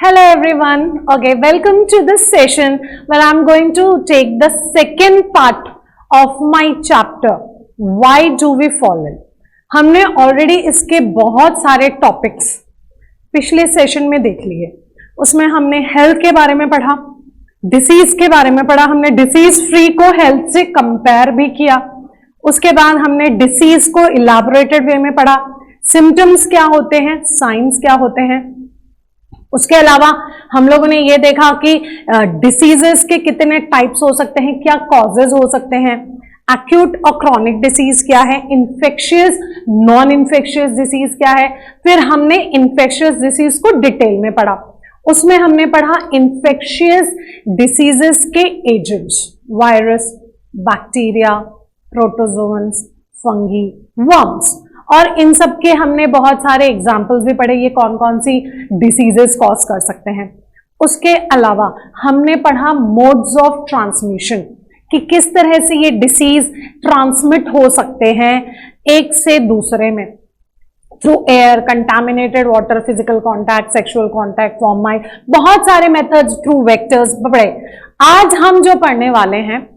Hello everyone. Okay, welcome to this session where I'm going to take the second part of my chapter Why do we fall in? हमने already इसके बहुत सारे topics पिछले session में देख लिए। उसमें हमने हेल्थ के बारे में पढ़ा, डिसीज के बारे में पढ़ा, हमने डिसीज फ्री को हेल्थ से कंपेयर भी किया। उसके बाद हमने डिसीज को इलाबोरेटेड वे में पढ़ा, सिम्टम्स क्या होते हैं, साइंस क्या होते हैं। उसके अलावा हम लोगों ने ये देखा कि डिसीजेस के कितने टाइप्स हो सकते हैं, क्या कॉजेज हो सकते हैं, एक्यूट और क्रॉनिक डिसीज क्या है, इन्फेक्शियस नॉन इन्फेक्शियस डिसीज क्या है। फिर हमने इन्फेक्शियस डिसीज को डिटेल में पढ़ा। उसमें हमने पढ़ा इन्फेक्शियस डिसीजेस के agents, virus, bacteria, protozoans, fungi, worms, और इन सब के हमने बहुत सारे एग्जाम्पल्स भी पढ़े, ये कौन कौन सी डिसीजेस कॉज कर सकते हैं। उसके अलावा हमने पढ़ा मोड्स ऑफ ट्रांसमिशन, कि किस तरह से ये डिसीज ट्रांसमिट हो सकते हैं एक से दूसरे में, through air, contaminated water, physical contact, sexual contact, fomite, बहुत सारे मेथड्स, थ्रू वेक्टर्स पढ़े। आज हम जो पढ़ने वाले हैं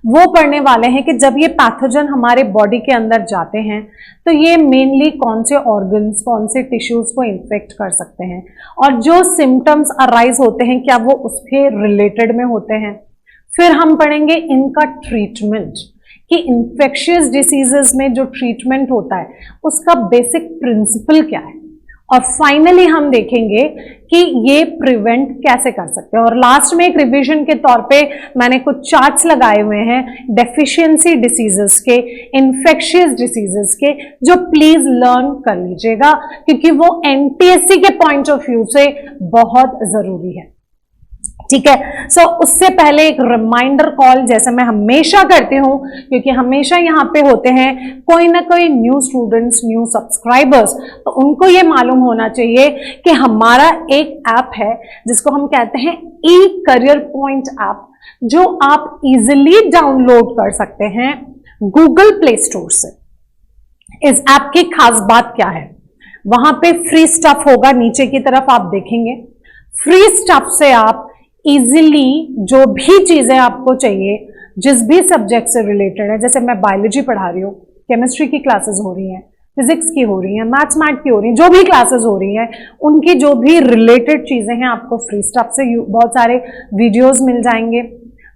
वो पढ़ने वाले हैं कि जब ये पैथोजन हमारे बॉडी के अंदर जाते हैं तो ये मेनली कौन से ऑर्गन्स, कौन से टिश्यूज को इन्फेक्ट कर सकते हैं, और जो सिम्टम्स अराइज होते हैं क्या वो उसके रिलेटेड में होते हैं। फिर हम पढ़ेंगे इनका ट्रीटमेंट, कि इन्फेक्शियस डिसीजेस में जो ट्रीटमेंट होता है उसका बेसिक प्रिंसिपल क्या है, और फाइनली हम देखेंगे कि ये प्रिवेंट कैसे कर सकते हैं। और लास्ट में एक रिवीजन के तौर पे मैंने कुछ चार्ट्स लगाए हुए हैं डेफिशिएंसी डिसीजेस के, इन्फेक्शियस डिसीजेस के, जो प्लीज लर्न कर लीजिएगा क्योंकि वो एनटीएससी के पॉइंट ऑफ व्यू से बहुत जरूरी है। ठीक है, सो उससे पहले एक रिमाइंडर कॉल जैसे मैं हमेशा करती हूं, क्योंकि हमेशा यहाँ पे होते हैं कोई ना कोई न्यू स्टूडेंट्स, न्यू सब्सक्राइबर्स, तो उनको ये मालूम होना चाहिए कि हमारा एक ऐप है जिसको हम कहते हैं ई करियर पॉइंट ऐप, जो आप इजिली डाउनलोड कर सकते हैं गूगल प्ले स्टोर से। इस ऐप की खास बात क्या है, वहां पे फ्री स्टफ होगा, नीचे की तरफ आप देखेंगे, फ्री स्टफ से आप इजीली जो भी चीजें आपको चाहिए, जिस भी सब्जेक्ट से रिलेटेड है, जैसे मैं बायोलॉजी पढ़ा रही हूँ, केमिस्ट्री की क्लासेस हो रही हैं, फिजिक्स की हो रही हैं, मैथ्स की हो रही हैं, जो भी क्लासेस हो रही हैं उनकी जो भी रिलेटेड चीजें हैं आपको फ्री स्टफ से बहुत सारे वीडियोस मिल जाएंगे,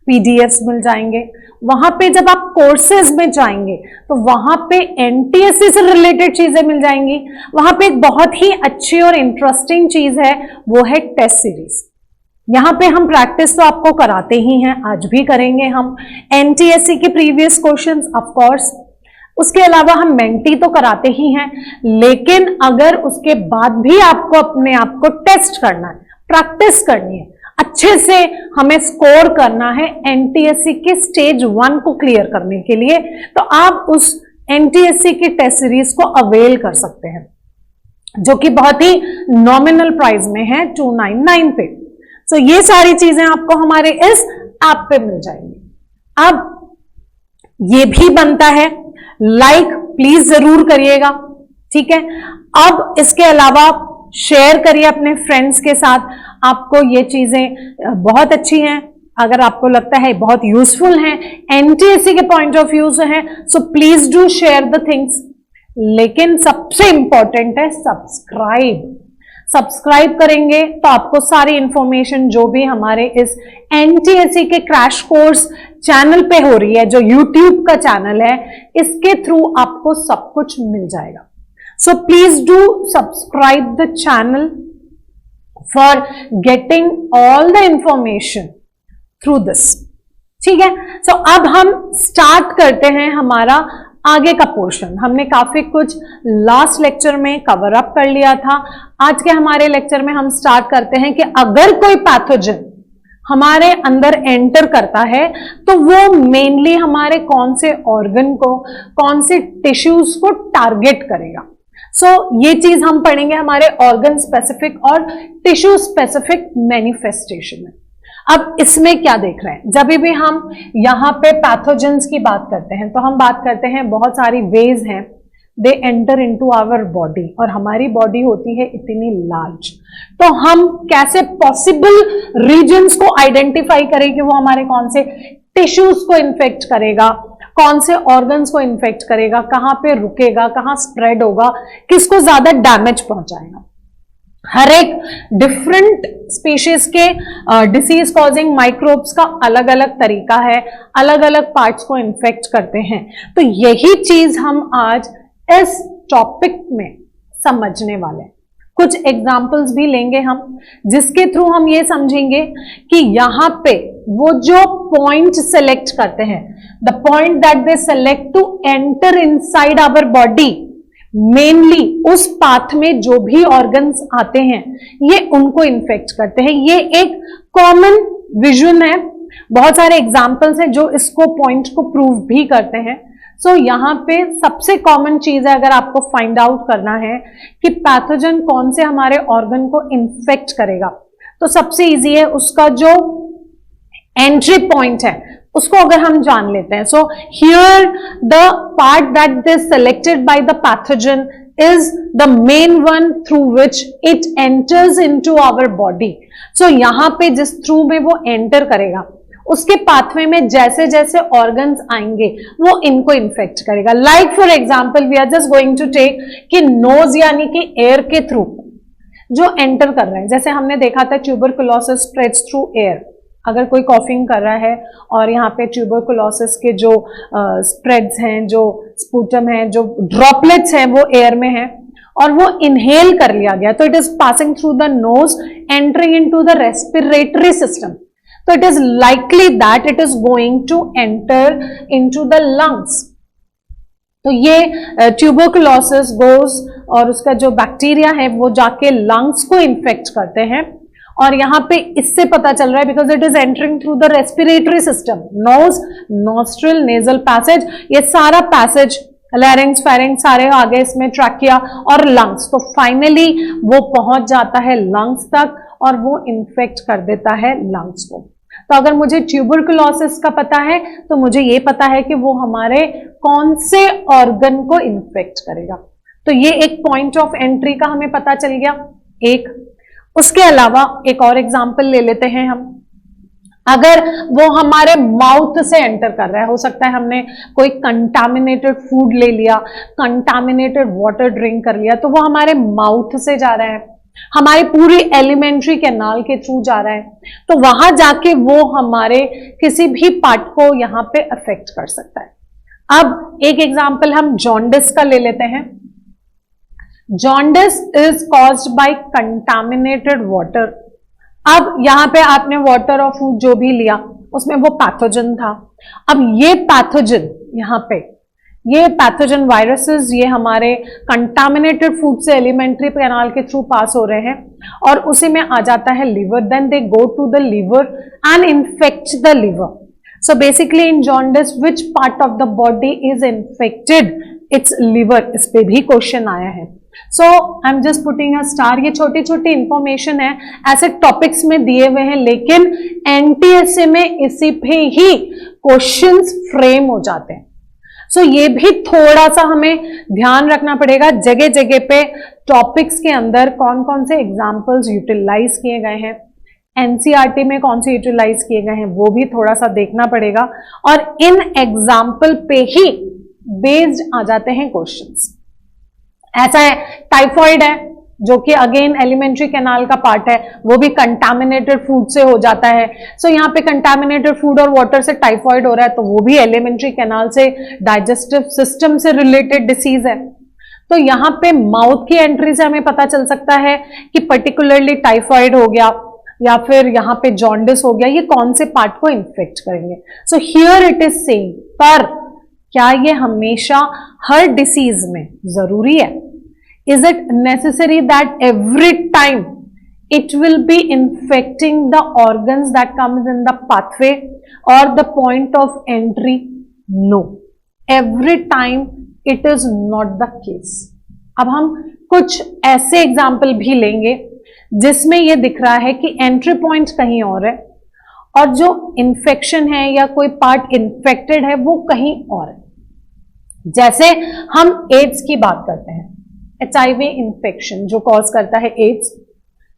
पीडीएफ्स मिल जाएंगे। वहां पे जब आप कोर्सेज में जाएंगे तो वहां पे एनटीएससी से रिलेटेड चीजें मिल जाएंगी। वहां पे एक बहुत ही अच्छी और इंटरेस्टिंग चीज है, वो है टेस्ट सीरीज। यहाँ पे हम प्रैक्टिस तो आपको कराते ही हैं, आज भी करेंगे हम एनटीएससी के प्रीवियस क्वेश्चंस ऑफ कोर्स। उसके अलावा हम मेंटी तो कराते ही हैं, लेकिन अगर उसके बाद भी आपको अपने आप को टेस्ट करना है, प्रैक्टिस करनी है, अच्छे से हमें स्कोर करना है एनटीएससी के स्टेज 1 को क्लियर करने के लिए, तो आप उस एनटीएससी की टेस्ट सीरीज को अवेल कर सकते हैं, जो कि बहुत ही नॉमिनल प्राइस में है 299 पे। तो ये सारी चीजें आपको हमारे इस ऐप पे मिल जाएंगी। अब ये भी बनता है, लाइक प्लीज जरूर करिएगा, ठीक है। अब इसके अलावा शेयर करिए अपने फ्रेंड्स के साथ, आपको ये चीजें बहुत अच्छी हैं, अगर आपको लगता है बहुत यूजफुल हैं, एनटीएससी के पॉइंट ऑफ व्यू से हैं, so please do share the things. लेकिन सबसे इंपॉर्टेंट है सब्सक्राइब। सब्सक्राइब करेंगे तो आपको सारी इंफॉर्मेशन जो भी हमारे इस एनटीएससी के क्रैश कोर्स चैनल पे हो रही है, जो यूट्यूब का चैनल है, इसके थ्रू आपको सब कुछ मिल जाएगा। So please do subscribe the channel for getting all the information through this, ठीक है। सो अब हम स्टार्ट करते हैं हमारा आगे का पोर्शन। हमने काफी कुछ लास्ट लेक्चर में कवर अप कर लिया था। आज के हमारे लेक्चर में हम स्टार्ट करते हैं कि अगर कोई पैथोजन हमारे अंदर एंटर करता है तो वो मेनली हमारे कौन से ऑर्गन को, कौन से टिश्यूज को टारगेट करेगा। सो ये चीज हम पढ़ेंगे हमारे ऑर्गन स्पेसिफिक और टिश्यू स्पेसिफिक मैनिफेस्टेशन में। अब इसमें क्या देख रहे हैं, जब भी हम यहाँ पे पैथोजेंस की बात करते हैं तो हम बात करते हैं बहुत सारी वेज हैं they enter into our body, और हमारी बॉडी होती है इतनी लार्ज, तो हम कैसे पॉसिबल रीजन्स को आइडेंटिफाई करें कि वो हमारे कौन से टिश्यूज को इन्फेक्ट करेगा, कौन से ऑर्गन्स को इन्फेक्ट करेगा, कहां पे रुकेगा, कहां स्प्रेड होगा, किसको ज्यादा डैमेज पहुंचाएगा। हर एक डिफरेंट स्पीशीज के डिसीज कॉजिंग माइक्रोब्स का अलग अलग तरीका है, अलग अलग पार्ट्स को इन्फेक्ट करते हैं। तो यही चीज हम आज इस टॉपिक में समझने वाले हैं। कुछ एग्जाम्पल्स भी लेंगे हम, जिसके थ्रू हम ये समझेंगे कि यहां पे वो जो पॉइंट सेलेक्ट करते हैं, the point that they select to enter inside our body, mainly उस पाथ में जो भी ऑर्गन्स आते हैं ये उनको इन्फेक्ट करते हैं। ये एक कॉमन विजन है, बहुत सारे एग्जाम्पल्स हैं जो इसको पॉइंट को प्रूव भी करते हैं। सो यहां पे सबसे कॉमन चीज है, अगर आपको फाइंड आउट करना है कि पैथोजन कौन से हमारे ऑर्गन को इन्फेक्ट करेगा, तो सबसे इजी है उसका जो एंट्री पॉइंट है उसको अगर हम जान लेते हैं। So here the part that they selected by the pathogen is the main one through which it enters into our body. So यहां पे जिस थ्रू में वो एंटर करेगा उसके पाथवे में जैसे जैसे ऑर्गन्स आएंगे वो इनको इन्फेक्ट करेगा। Like for example we are just going to take कि नोज यानी कि एयर के थ्रू जो एंटर कर रहा है, जैसे हमने देखा था ट्यूबरकुलोसिस स्प्रेड्स थ्रू एयर। अगर कोई कॉफिंग कर रहा है और यहाँ पे ट्यूबरकुलोसिस के जो स्प्रेड्स हैं, जो स्पूटम है, जो ड्रॉपलेट्स हैं वो एयर में है और वो इनहेल कर लिया गया, तो it is passing through the nose entering into the respiratory system, तो it is likely that it is going to enter into the lungs. तो ये ट्यूबरकुलोसिस गोज और उसका जो बैक्टीरिया है वो जाके लंग्स को इन्फेक्ट करते हैं, और यहाँ पे इससे पता चल रहा है because it is entering through the respiratory system, nose, nostril, nasal passage, ये सारा पैसेज, लैरिंग्स, फेरिंग्स सारे आगे इसमें, ट्रैकिया और लंग्स, तो फाइनली वो पहुंच जाता है लंग्स तक और वो इन्फेक्ट कर देता है लंग्स को। तो अगर मुझे ट्यूबरकुलोसिस का पता है तो मुझे ये पता है कि वो हमारे कौन से ऑर्गन को इन्फेक्ट करेगा, तो ये एक पॉइंट ऑफ एंट्री का हमें पता चल गया एक। उसके अलावा एक और एग्जांपल ले लेते हैं हम, अगर वो हमारे माउथ से एंटर कर रहा है, हो सकता है हमने कोई कंटामिनेटेड फूड ले लिया, कंटामिनेटेड वाटर ड्रिंक कर लिया, तो वो हमारे माउथ से जा रहा है, हमारी पूरी एलिमेंट्री कैनाल के थ्रू जा रहा है, तो वहां जाके वो हमारे किसी भी पार्ट को यहां पे अफेक्ट कर सकता है। अब एक एग्जांपल हम जॉन्डिस का ले लेते हैं। Jaundice is caused bye contaminated water. अब यहां पे आपने वाटर और फूड जो भी लिया उसमें वो पैथोजन था। अब ये पैथोजन यहां पे, ये पैथोजन वायरसेस ये हमारे कंटामिनेटेड फूड से एलिमेंट्री कैनाल के थ्रू पास हो रहे हैं और उसी में आ जाता है liver, then they go to the liver and infect the liver. So basically in jaundice which part of the body is infected? It's liver. इस पे भी क्वेश्चन आया है। So I am just putting a star. ये छोटी छोटी information है, ऐसे टॉपिक्स में दिए हुए हैं, लेकिन एनटीएसए में इसी पे ही क्वेश्चंस फ्रेम हो जाते हैं। सो ये भी थोड़ा सा हमें ध्यान रखना पड़ेगा, जगह जगह पे टॉपिक्स के अंदर कौन कौन से एग्जाम्पल्स यूटिलाइज किए गए हैं, एनसीईआरटी में कौन से यूटिलाइज किए गए हैं, वो भी थोड़ा सा देखना पड़ेगा, और इन एग्जाम्पल पे ही बेस्ड आ जाते हैं क्वेश्चंस। ऐसा है, टाइफॉइड है जो कि अगेन एलिमेंट्री कैनाल का पार्ट है, वो भी कंटामिनेटेड फूड से हो जाता है। सो यहाँ पे कंटामिनेटेड फूड और वाटर से टाइफॉइड हो रहा है, तो वो भी एलिमेंट्री कैनाल से, डाइजेस्टिव सिस्टम से रिलेटेड डिसीज है। तो यहाँ पे माउथ की एंट्री से हमें पता चल सकता है कि पर्टिकुलरली टाइफॉइड हो गया या फिर यहाँ पे जॉन्डिस हो गया, ये कौन से पार्ट को इन्फेक्ट करेंगे। So here it is saying, पर क्या ये हमेशा हर डिसीज में जरूरी है? Is it necessary that every time it will be infecting the organs that comes in the pathway or the point of entry? No. Every time it is not the case. अब हम कुछ ऐसे example भी लेंगे जिसमें ये दिख रहा है कि एंट्री पॉइंट कहीं और है और जो इन्फेक्शन है या कोई पार्ट इन्फेक्टेड है वो कहीं और है। जैसे हम एड्स की बात करते हैं, HIV इन्फेक्शन जो कॉज करता है एड्स,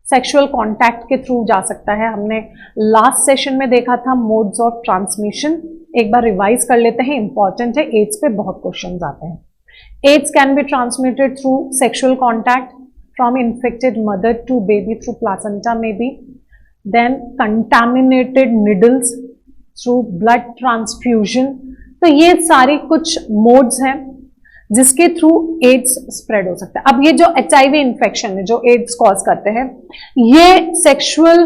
सेक्सुअल कांटेक्ट के थ्रू जा सकता है। हमने लास्ट सेशन में देखा था मोड्स ऑफ ट्रांसमिशन, एक बार रिवाइज कर लेते हैं, इंपॉर्टेंट है, एड्स पे बहुत क्वेश्चंस आते हैं। AIDS can be transmitted through sexual contact from infected mother to baby through placenta may be, then contaminated needles through blood transfusion. तो ये सारी कुछ मोड्स हैं जिसके थ्रू एड्स स्प्रेड हो सकता है। अब ये जो HIV इन्फेक्शन है जो एड्स कॉज करते हैं, ये सेक्सुअल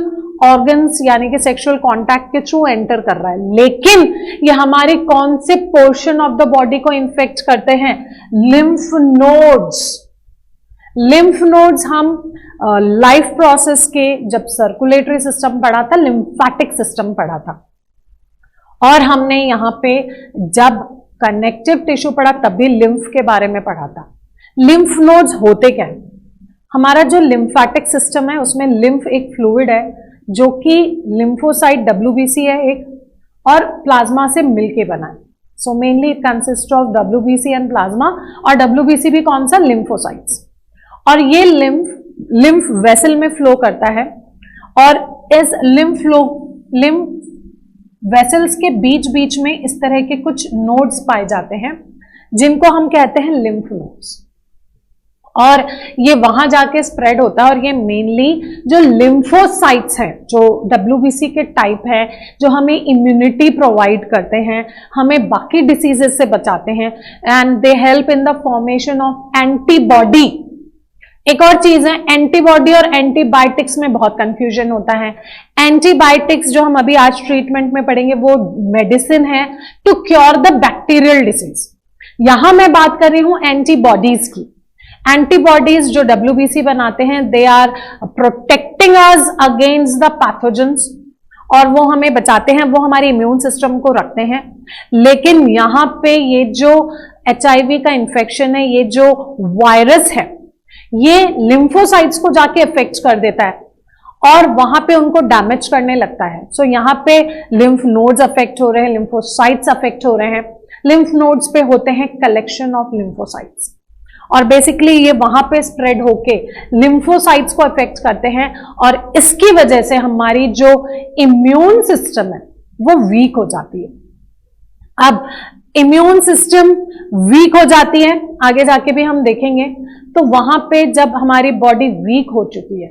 ऑर्गन्स यानी कि सेक्सुअल कांटेक्ट के थ्रू एंटर कर रहा है, लेकिन ये हमारे कौन से पोर्शन ऑफ द बॉडी को इन्फेक्ट करते हैं? Lymph nodes. लिम्फ नोड्स हम लाइफ प्रोसेस के जब सर्कुलेटरी सिस्टम पढ़ा था, लिम्फेटिक सिस्टम पढ़ा था, और हमने यहां पे जब कनेक्टिव टिश्यू पढ़ा तब भी लिम्फ के बारे में पढ़ा था। लिम्फ नोड्स होते क्या है? हमारा जो लिम्फेटिक सिस्टम है उसमें लिम्फ एक फ्लूइड है जो कि लिम्फोसाइट WBC है एक, और प्लाज्मा से मिलके बना है। So mainly it consist of WBC and plasma, और WBC भी कौन सा? लिम्फोसाइट्स। और ये लिम्फ वेसल में फ्लो करता है, और इस लिम्फ वेसल्स के बीच बीच में इस तरह के कुछ नोड्स पाए जाते हैं जिनको हम कहते हैं लिम्फ नोड्स, और ये वहां जाके स्प्रेड होता है। और ये मेनली जो लिम्फोसाइट्स हैं जो WBC के टाइप है, जो हमें इम्यूनिटी प्रोवाइड करते हैं, हमें बाकी डिसीजेस से बचाते हैं, and they help in the formation of antibody. एक और चीज है, एंटीबॉडी और एंटीबायोटिक्स में बहुत कंफ्यूजन होता है। एंटीबायोटिक्स जो हम अभी आज ट्रीटमेंट में पढ़ेंगे वो मेडिसिन है to cure the bacterial disease. यहां मैं बात कर रही हूं एंटीबॉडीज की। एंटीबॉडीज जो WBC बनाते हैं, they are protecting us against the pathogens, और वो हमें बचाते हैं, वो हमारे इम्यून सिस्टम को रखते हैं। लेकिन यहां पे ये जो HIV का इंफेक्शन है, ये जो वायरस है, ये लिम्फोसाइट्स को जाके अफेक्ट कर देता है और वहां पे उनको डैमेज करने लगता है। सो यहाँ पे लिम्फ नोड्स अफेक्ट हो रहे हैं, लिम्फोसाइट्स अफेक्ट हो रहे हैं। लिम्फ नोड्स पे होते हैं कलेक्शन ऑफ लिम्फोसाइट्स, और बेसिकली ये वहां पे स्प्रेड होके लिम्फोसाइट्स को अफेक्ट करते हैं, और इसकी वजह से हमारी जो इम्यून सिस्टम है वो वीक हो जाती है। अब इम्यून सिस्टम वीक हो जाती है, आगे जाके भी हम देखेंगे। तो वहां पे जब हमारी बॉडी वीक हो चुकी है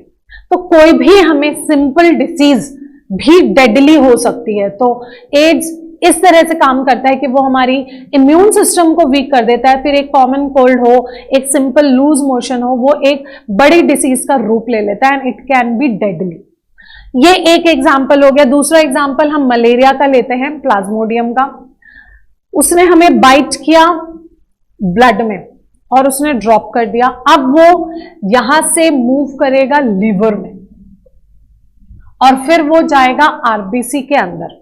तो कोई भी हमें सिंपल डिसीज भी डेडली हो सकती है। तो एड्स इस तरह से काम करता है कि वो हमारी इम्यून सिस्टम को वीक कर देता है। फिर एक कॉमन कोल्ड हो, एक सिंपल लूज मोशन हो, वो एक बड़ी डिसीज का रूप ले लेता है, and it can be deadly. ये एक एग्जाम्पल हो गया। दूसरा एग्जाम्पल हम मलेरिया का लेते हैं, प्लाज्मोडियम का। उसने हमें बाइट किया ब्लड में और उसने ड्रॉप कर दिया। अब वो यहां से मूव करेगा लीवर में, और फिर वो जाएगा RBC के अंदर।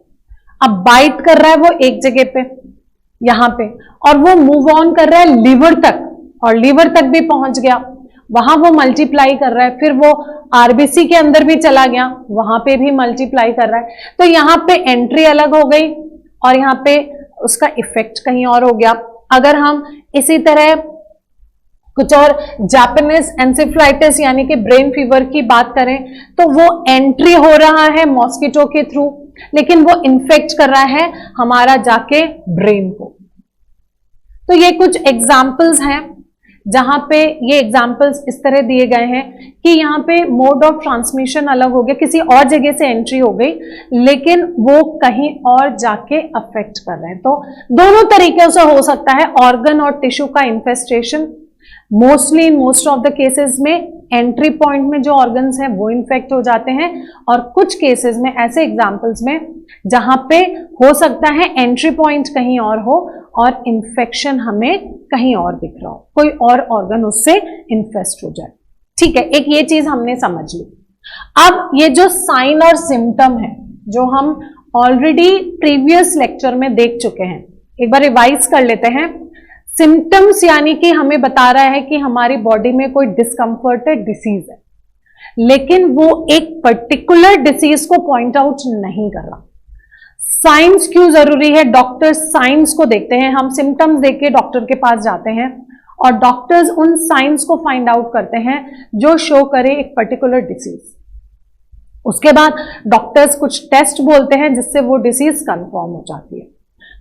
अब बाइट कर रहा है वो एक जगह पे, यहां पे, और वो मूव ऑन कर रहा है लीवर तक, और लीवर तक भी पहुंच गया, वहां वो मल्टीप्लाई कर रहा है। फिर वो RBC के अंदर भी चला गया, वहां पे भी मल्टीप्लाई कर रहा है। तो यहां पे एंट्री अलग हो गई और यहां पे उसका इफेक्ट कहीं और हो गया। अगर हम इसी तरह कुछ और जापानीज एंसेफ्लाइटिस यानी कि ब्रेन फीवर की बात करें, तो वो एंट्री हो रहा है मॉस्किटो के थ्रू, लेकिन वो इन्फेक्ट कर रहा है हमारा जाके ब्रेन को। तो ये कुछ एग्जाम्पल्स हैं जहां पे ये एग्जाम्पल्स इस तरह दिए गए हैं कि यहाँ पे मोड ऑफ ट्रांसमिशन अलग हो गया, किसी और जगह से एंट्री हो गई, लेकिन वो कहीं और जाके अफेक्ट कर रहे हैं। तो दोनों तरीके से हो सकता है ऑर्गन और टिश्यू का infestation. Mostly in most of the cases में एंट्री पॉइंट में जो ऑर्गन्स हैं वो इन्फेक्ट हो जाते हैं, और कुछ केसेस में ऐसे एग्जाम्पल्स में जहां पे हो सकता है एंट्री पॉइंट कहीं और हो और इन्फेक्शन हमें कहीं और दिख रहा हो, कोई और ऑर्गन उससे इन्फेस्ट हो जाए। ठीक है, एक ये चीज हमने समझ ली। अब ये जो साइन और सिम्टम है जो हम ऑलरेडी प्रीवियस लेक्चर में देख चुके हैं, एक बार रिवाइज कर लेते हैं। सिम्टम्स यानी कि हमें बता रहा है कि हमारी बॉडी में कोई डिस्कम्फर्ट है, डिसीज है, लेकिन वो एक पर्टिकुलर डिसीज को पॉइंट आउट नहीं कर रहा। साइंस क्यों जरूरी है? डॉक्टर साइंस को देखते हैं, हम सिम्टम्स देख के डॉक्टर के पास जाते हैं और डॉक्टर्स उन साइंस को फाइंड आउट करते हैं जो शो करे एक पर्टिकुलर डिसीज। उसके बाद डॉक्टर्स कुछ टेस्ट बोलते हैं जिससे वो डिसीज कंफर्म हो जाती है।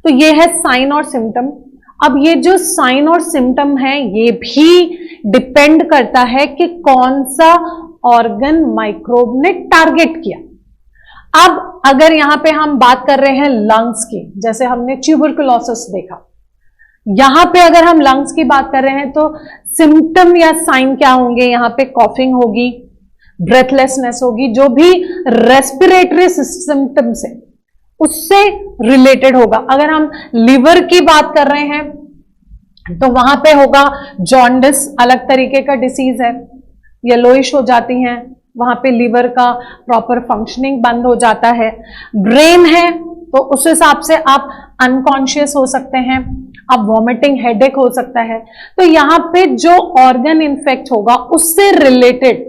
तो ये है साइन और सिम्टम। अब ये जो साइन और सिम्टम है ये भी डिपेंड करता है कि कौन सा ऑर्गन माइक्रोब ने टारगेट किया। अब अगर यहां पे हम बात कर रहे हैं लंग्स की, जैसे हमने ट्यूबरकुलोसिस देखा, यहां पे अगर हम लंग्स की बात कर रहे हैं तो सिम्टम या साइन क्या होंगे? यहां पे कॉफिंग होगी, ब्रेथलेसनेस होगी, जो भी रेस्पिरेटरी सिम्टम्स है उससे रिलेटेड होगा। अगर हम लिवर की बात कर रहे हैं तो वहां पे होगा जॉन्डिस, अलग तरीके का डिसीज है, येलोइश हो जाती हैं, वहां पे लिवर का प्रॉपर फंक्शनिंग बंद हो जाता है। ब्रेन है तो उस हिसाब से आप अनकॉन्शियस हो सकते हैं, आप वॉमिटिंग, हेडेक हो सकता है। तो यहां पे जो ऑर्गन इन्फेक्ट होगा उससे रिलेटेड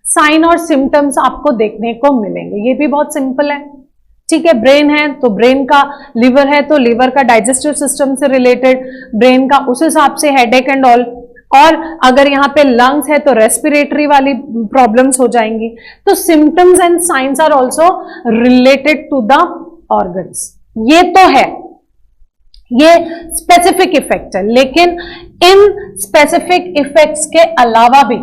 साइन और सिम्टम्स आपको देखने को मिलेंगे। ये भी बहुत सिंपल है, ठीक है। ब्रेन है तो ब्रेन का, लिवर है तो लिवर का डाइजेस्टिव सिस्टम से रिलेटेड, ब्रेन का उस हिसाब से हेडेक एंड ऑल। और अगर यहाँ पे लंग्स है तो रेस्पिरेटरी वाली प्रॉब्लम्स हो जाएंगी। तो symptoms and signs are also related to the organs. ये तो है, ये स्पेसिफिक इफेक्ट है। लेकिन इन स्पेसिफिक इफेक्ट्स के अलावा भी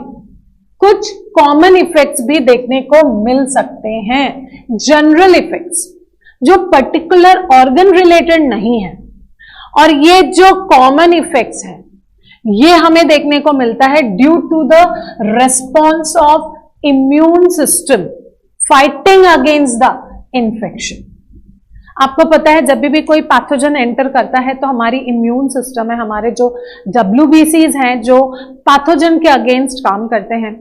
कुछ कॉमन इफेक्ट्स भी देखने को मिल सकते हैं, जनरल इफेक्ट्स जो पर्टिकुलर ऑर्गन रिलेटेड नहीं है। और ये जो कॉमन इफेक्ट्स हैं ये हमें देखने को मिलता है due to the response of immune system fighting against the infection. आपको पता है जब भी कोई पैथोजन एंटर करता है तो हमारी इम्यून सिस्टम है, हमारे जो WBCs हैं जो पैथोजन के अगेंस्ट काम करते हैं,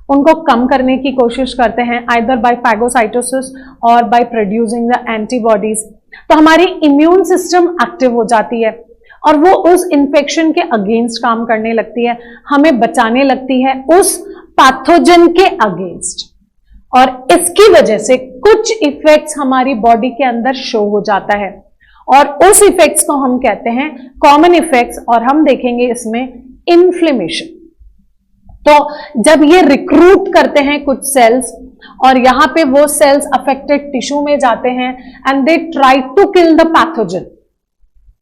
उनको कम करने की कोशिश करते हैं, आइदर बाय फैगोसाइटोसिस और बाय प्रोड्यूसिंग द एंटीबॉडीज। तो हमारी इम्यून सिस्टम एक्टिव हो जाती है और वो उस इन्फेक्शन के अगेंस्ट काम करने लगती है, हमें बचाने लगती है उस पैथोजन के अगेंस्ट। और इसकी वजह से कुछ इफेक्ट्स हमारी बॉडी के अंदर शो हो जाता है और उस इफेक्ट्स को हम कहते हैं कॉमन इफेक्ट्स। और हम देखेंगे इसमें इन्फ्लेमेशन। तो जब ये रिक्रूट करते हैं कुछ सेल्स और यहां पे वो सेल्स अफेक्टेड टिश्यू में जाते हैं and they try to kill the pathogen,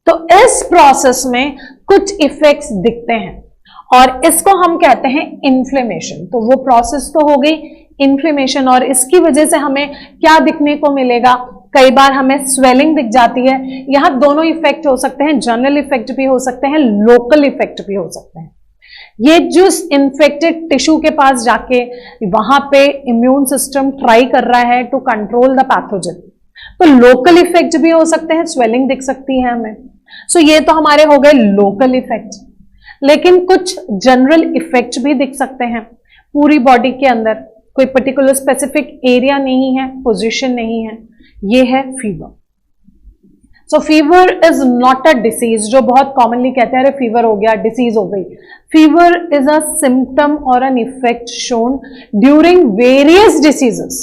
तो इस प्रोसेस में कुछ इफेक्ट्स दिखते हैं और इसको हम कहते हैं इन्फ्लेमेशन। तो वो प्रोसेस तो हो गई इन्फ्लेमेशन और इसकी वजह से हमें क्या दिखने को मिलेगा? कई बार हमें स्वेलिंग दिख जाती है। यहां दोनों इफेक्ट हो सकते हैं, जनरल इफेक्ट भी हो सकते हैं, लोकल इफेक्ट भी हो सकते हैं। ये जो इन्फेक्टेड टिश्यू के पास जाके वहां पे इम्यून सिस्टम ट्राई कर रहा है टू कंट्रोल द पैथोजन, तो लोकल इफेक्ट भी हो सकते हैं, स्वेलिंग दिख सकती है हमें। सो ये तो हमारे हो गए लोकल इफेक्ट। लेकिन कुछ जनरल इफेक्ट भी दिख सकते हैं पूरी बॉडी के अंदर, कोई पर्टिकुलर स्पेसिफिक एरिया नहीं है, पोजीशन नहीं है। ये है fever. So fever is not a disease, जो बहुत कॉमनली कहते हैं अरे फीवर हो गया, डिसीज हो गई। फीवर इज अ सिम्टम और an effect shown during various diseases.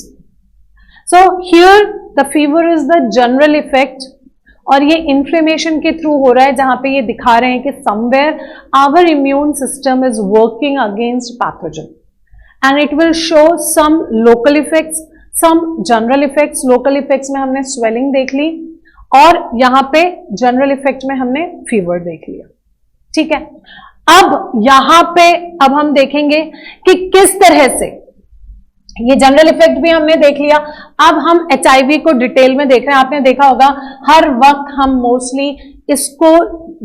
So here the fever is the general effect और ये इन्फ्लेमेशन के थ्रू हो रहा है, जहां पे ये दिखा रहे हैं कि somewhere our immune system is working against pathogen and it will show some local effects, some general effects. Local effects में हमने स्वेलिंग देख ली और यहां पे जनरल इफेक्ट में हमने फीवर देख लिया, ठीक है। अब यहां पे अब हम देखेंगे कि किस तरह से ये जनरल इफेक्ट भी हमने देख लिया। अब हम HIV को डिटेल में देख रहे हैं। आपने देखा होगा हर वक्त हम मोस्टली इसको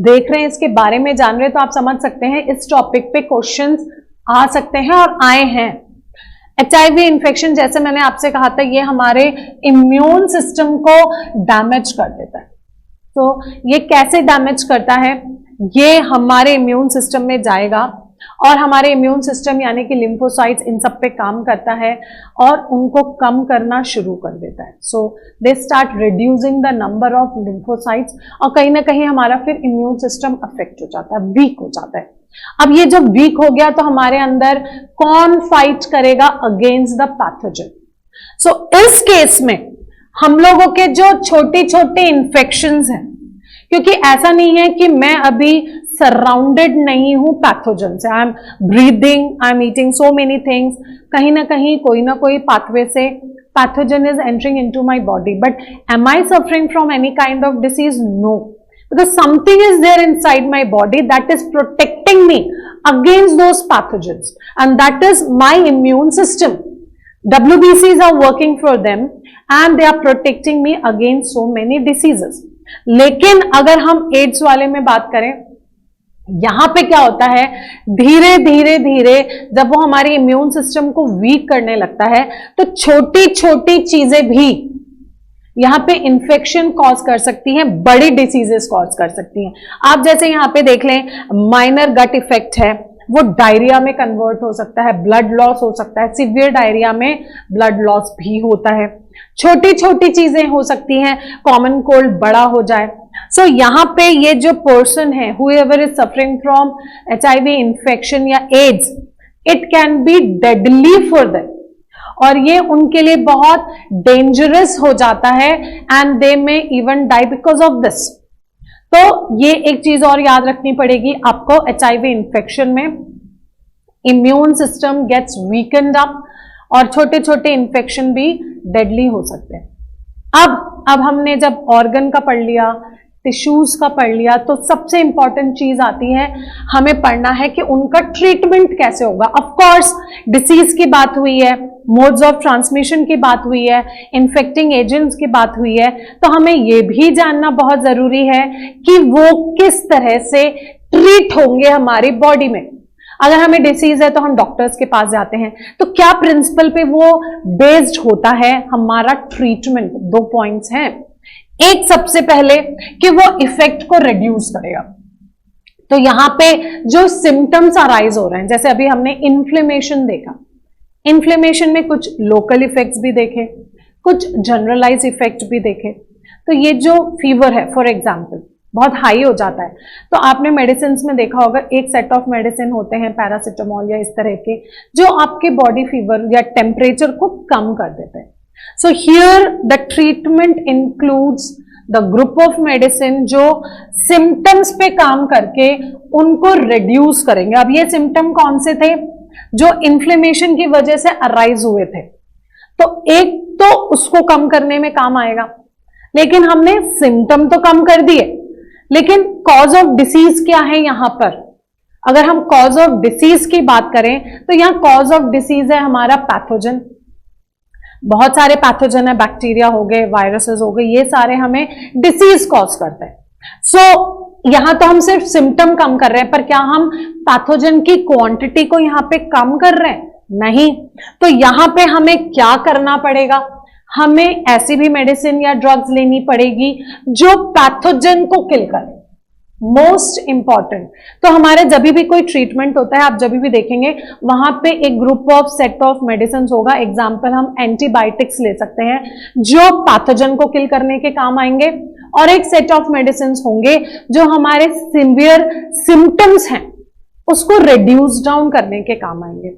देख रहे हैं, इसके बारे में जान रहे हैं, तो आप समझ सकते हैं इस टॉपिक पे क्वेश्चंस आ सकते हैं और आए हैं। HIV इन्फेक्शन, जैसे मैंने आपसे कहा था, ये हमारे इम्यून सिस्टम को डैमेज कर देता है। तो ये कैसे डैमेज करता है? ये हमारे इम्यून सिस्टम में जाएगा और हमारे इम्यून सिस्टम यानी कि लिम्फोसाइट्स इन सब पे काम करता है और उनको कम करना शुरू कर देता है। So they start reducing the number of lymphocytes और कहीं ना कहीं हमारा फिर इम्यून सिस्टम अफेक्ट हो जाता है, वीक हो जाता है। अब ये जब वीक हो गया तो हमारे अंदर कौन फाइट करेगा अगेंस्ट द पैथोजन? सो इस केस में हम लोगों के जो छोटे छोटे इन्फेक्शंस हैं, क्योंकि ऐसा नहीं है कि मैं अभी सराउंडेड नहीं हूं पैथोजन से, I am breathing, I am eating so many things, कहीं ना कहीं कोई ना कोई पाथवे से pathogen is entering into my body, but am I suffering from any kind of disease? No, because something is there inside my body that is protecting me against those pathogens, and that is my immune system. WBCs are working for them and they are protecting me against so many diseases. लेकिन अगर हम ads वाले में बात करें, यहां पे क्या होता है, धीरे धीरे धीरे जब वो हमारी इम्यून सिस्टम को वीक करने लगता है, तो छोटी छोटी चीजें भी यहां पे इंफेक्शन कॉज कर सकती हैं, बड़ी डिसीजेस कॉज कर सकती हैं। आप जैसे यहां पे देख लें, माइनर गट इफेक्ट है, वो डायरिया में कन्वर्ट हो सकता है, ब्लड लॉस हो सकता है, सीवियर डायरिया में ब्लड लॉस भी होता है। छोटी छोटी चीजें हो सकती हैं, कॉमन कोल्ड बड़ा हो जाए। सो यहां पे ये जो पर्सन है, whoever is suffering from HIV infection या AIDS, it can be deadly for them, और ये उनके लिए बहुत डेंजरस हो जाता है, and they may even die because of this. तो ये एक चीज और याद रखनी पड़ेगी आपको, HIV इन्फेक्शन में immune system gets weakened up, और छोटे छोटे इन्फेक्शन भी डेडली हो सकते हैं। अब हमने जब ऑर्गन का पढ़ लिया, टिश्यूज का पढ़ लिया, तो सबसे इंपॉर्टेंट चीज आती है, हमें पढ़ना है कि उनका ट्रीटमेंट कैसे होगा। ऑफ कोर्स डिसीज की बात हुई है, मोड्स ऑफ ट्रांसमिशन की बात हुई है, इन्फेक्टिंग एजेंट्स की बात हुई है, तो हमें यह भी जानना बहुत जरूरी है कि वो किस तरह से ट्रीट होंगे हमारी बॉडी में। अगर हमें डिसीज है तो हम डॉक्टर्स के पास जाते हैं, तो क्या प्रिंसिपल पे वो बेस्ड होता है हमारा ट्रीटमेंट। दो पॉइंट्स हैं, एक सबसे पहले कि वो इफेक्ट को रिड्यूस करेगा। तो यहां पे जो सिम्टम्स अराइज हो रहे हैं, जैसे अभी हमने इन्फ्लेमेशन देखा, इन्फ्लेमेशन में कुछ लोकल इफेक्ट्स भी देखे, कुछ जनरलाइज इफेक्ट भी देखे। तो ये जो फीवर है फॉर एग्जाम्पल बहुत हाई हो जाता है, तो आपने मेडिसिन में देखा होगा, एक सेट ऑफ मेडिसिन होते हैं पैरासिटामोल या इस तरह के, जो आपके बॉडी फीवर या टेम्परेचर को कम कर देते हैं। So here the treatment includes the group of medicine जो सिम्टम्स पे काम करके उनको रिड्यूस करेंगे। अब ये सिम्टम कौन से थे? जो इन्फ्लेमेशन की वजह से अराइज हुए थे, तो एक तो उसको कम करने में काम आएगा, लेकिन हमने सिम्टम तो कम कर दिए, लेकिन कॉज ऑफ डिसीज क्या है यहां पर? अगर हम कॉज ऑफ डिसीज की बात करें, तो यहां कॉज ऑफ डिसीज है हमारा पैथोजन। बहुत सारे पैथोजन है, बैक्टीरिया हो गए, वायरसेस हो गए, ये सारे हमें डिसीज कॉज करते हैं। सो यहां तो हम सिर्फ सिम्टम कम कर रहे हैं, पर क्या हम पैथोजन की क्वांटिटी को यहां पे कम कर रहे हैं? नहीं। तो यहां पे हमें क्या करना पड़ेगा? हमें ऐसी भी मेडिसिन या ड्रग्स लेनी पड़ेगी जो पैथोजन को किल करे, मोस्ट इंपॉर्टेंट। तो हमारे जब भी कोई ट्रीटमेंट होता है, आप जब भी देखेंगे वहां पे एक group of set of medicine होगा। एग्जाम्पल हम एंटीबायोटिक्स ले सकते हैं जो पैथोजन को किल करने के काम आएंगे, और एक सेट ऑफ मेडिसिन होंगे जो हमारे सिवियर सिम्टम्स हैं उसको रिड्यूस डाउन करने के काम आएंगे।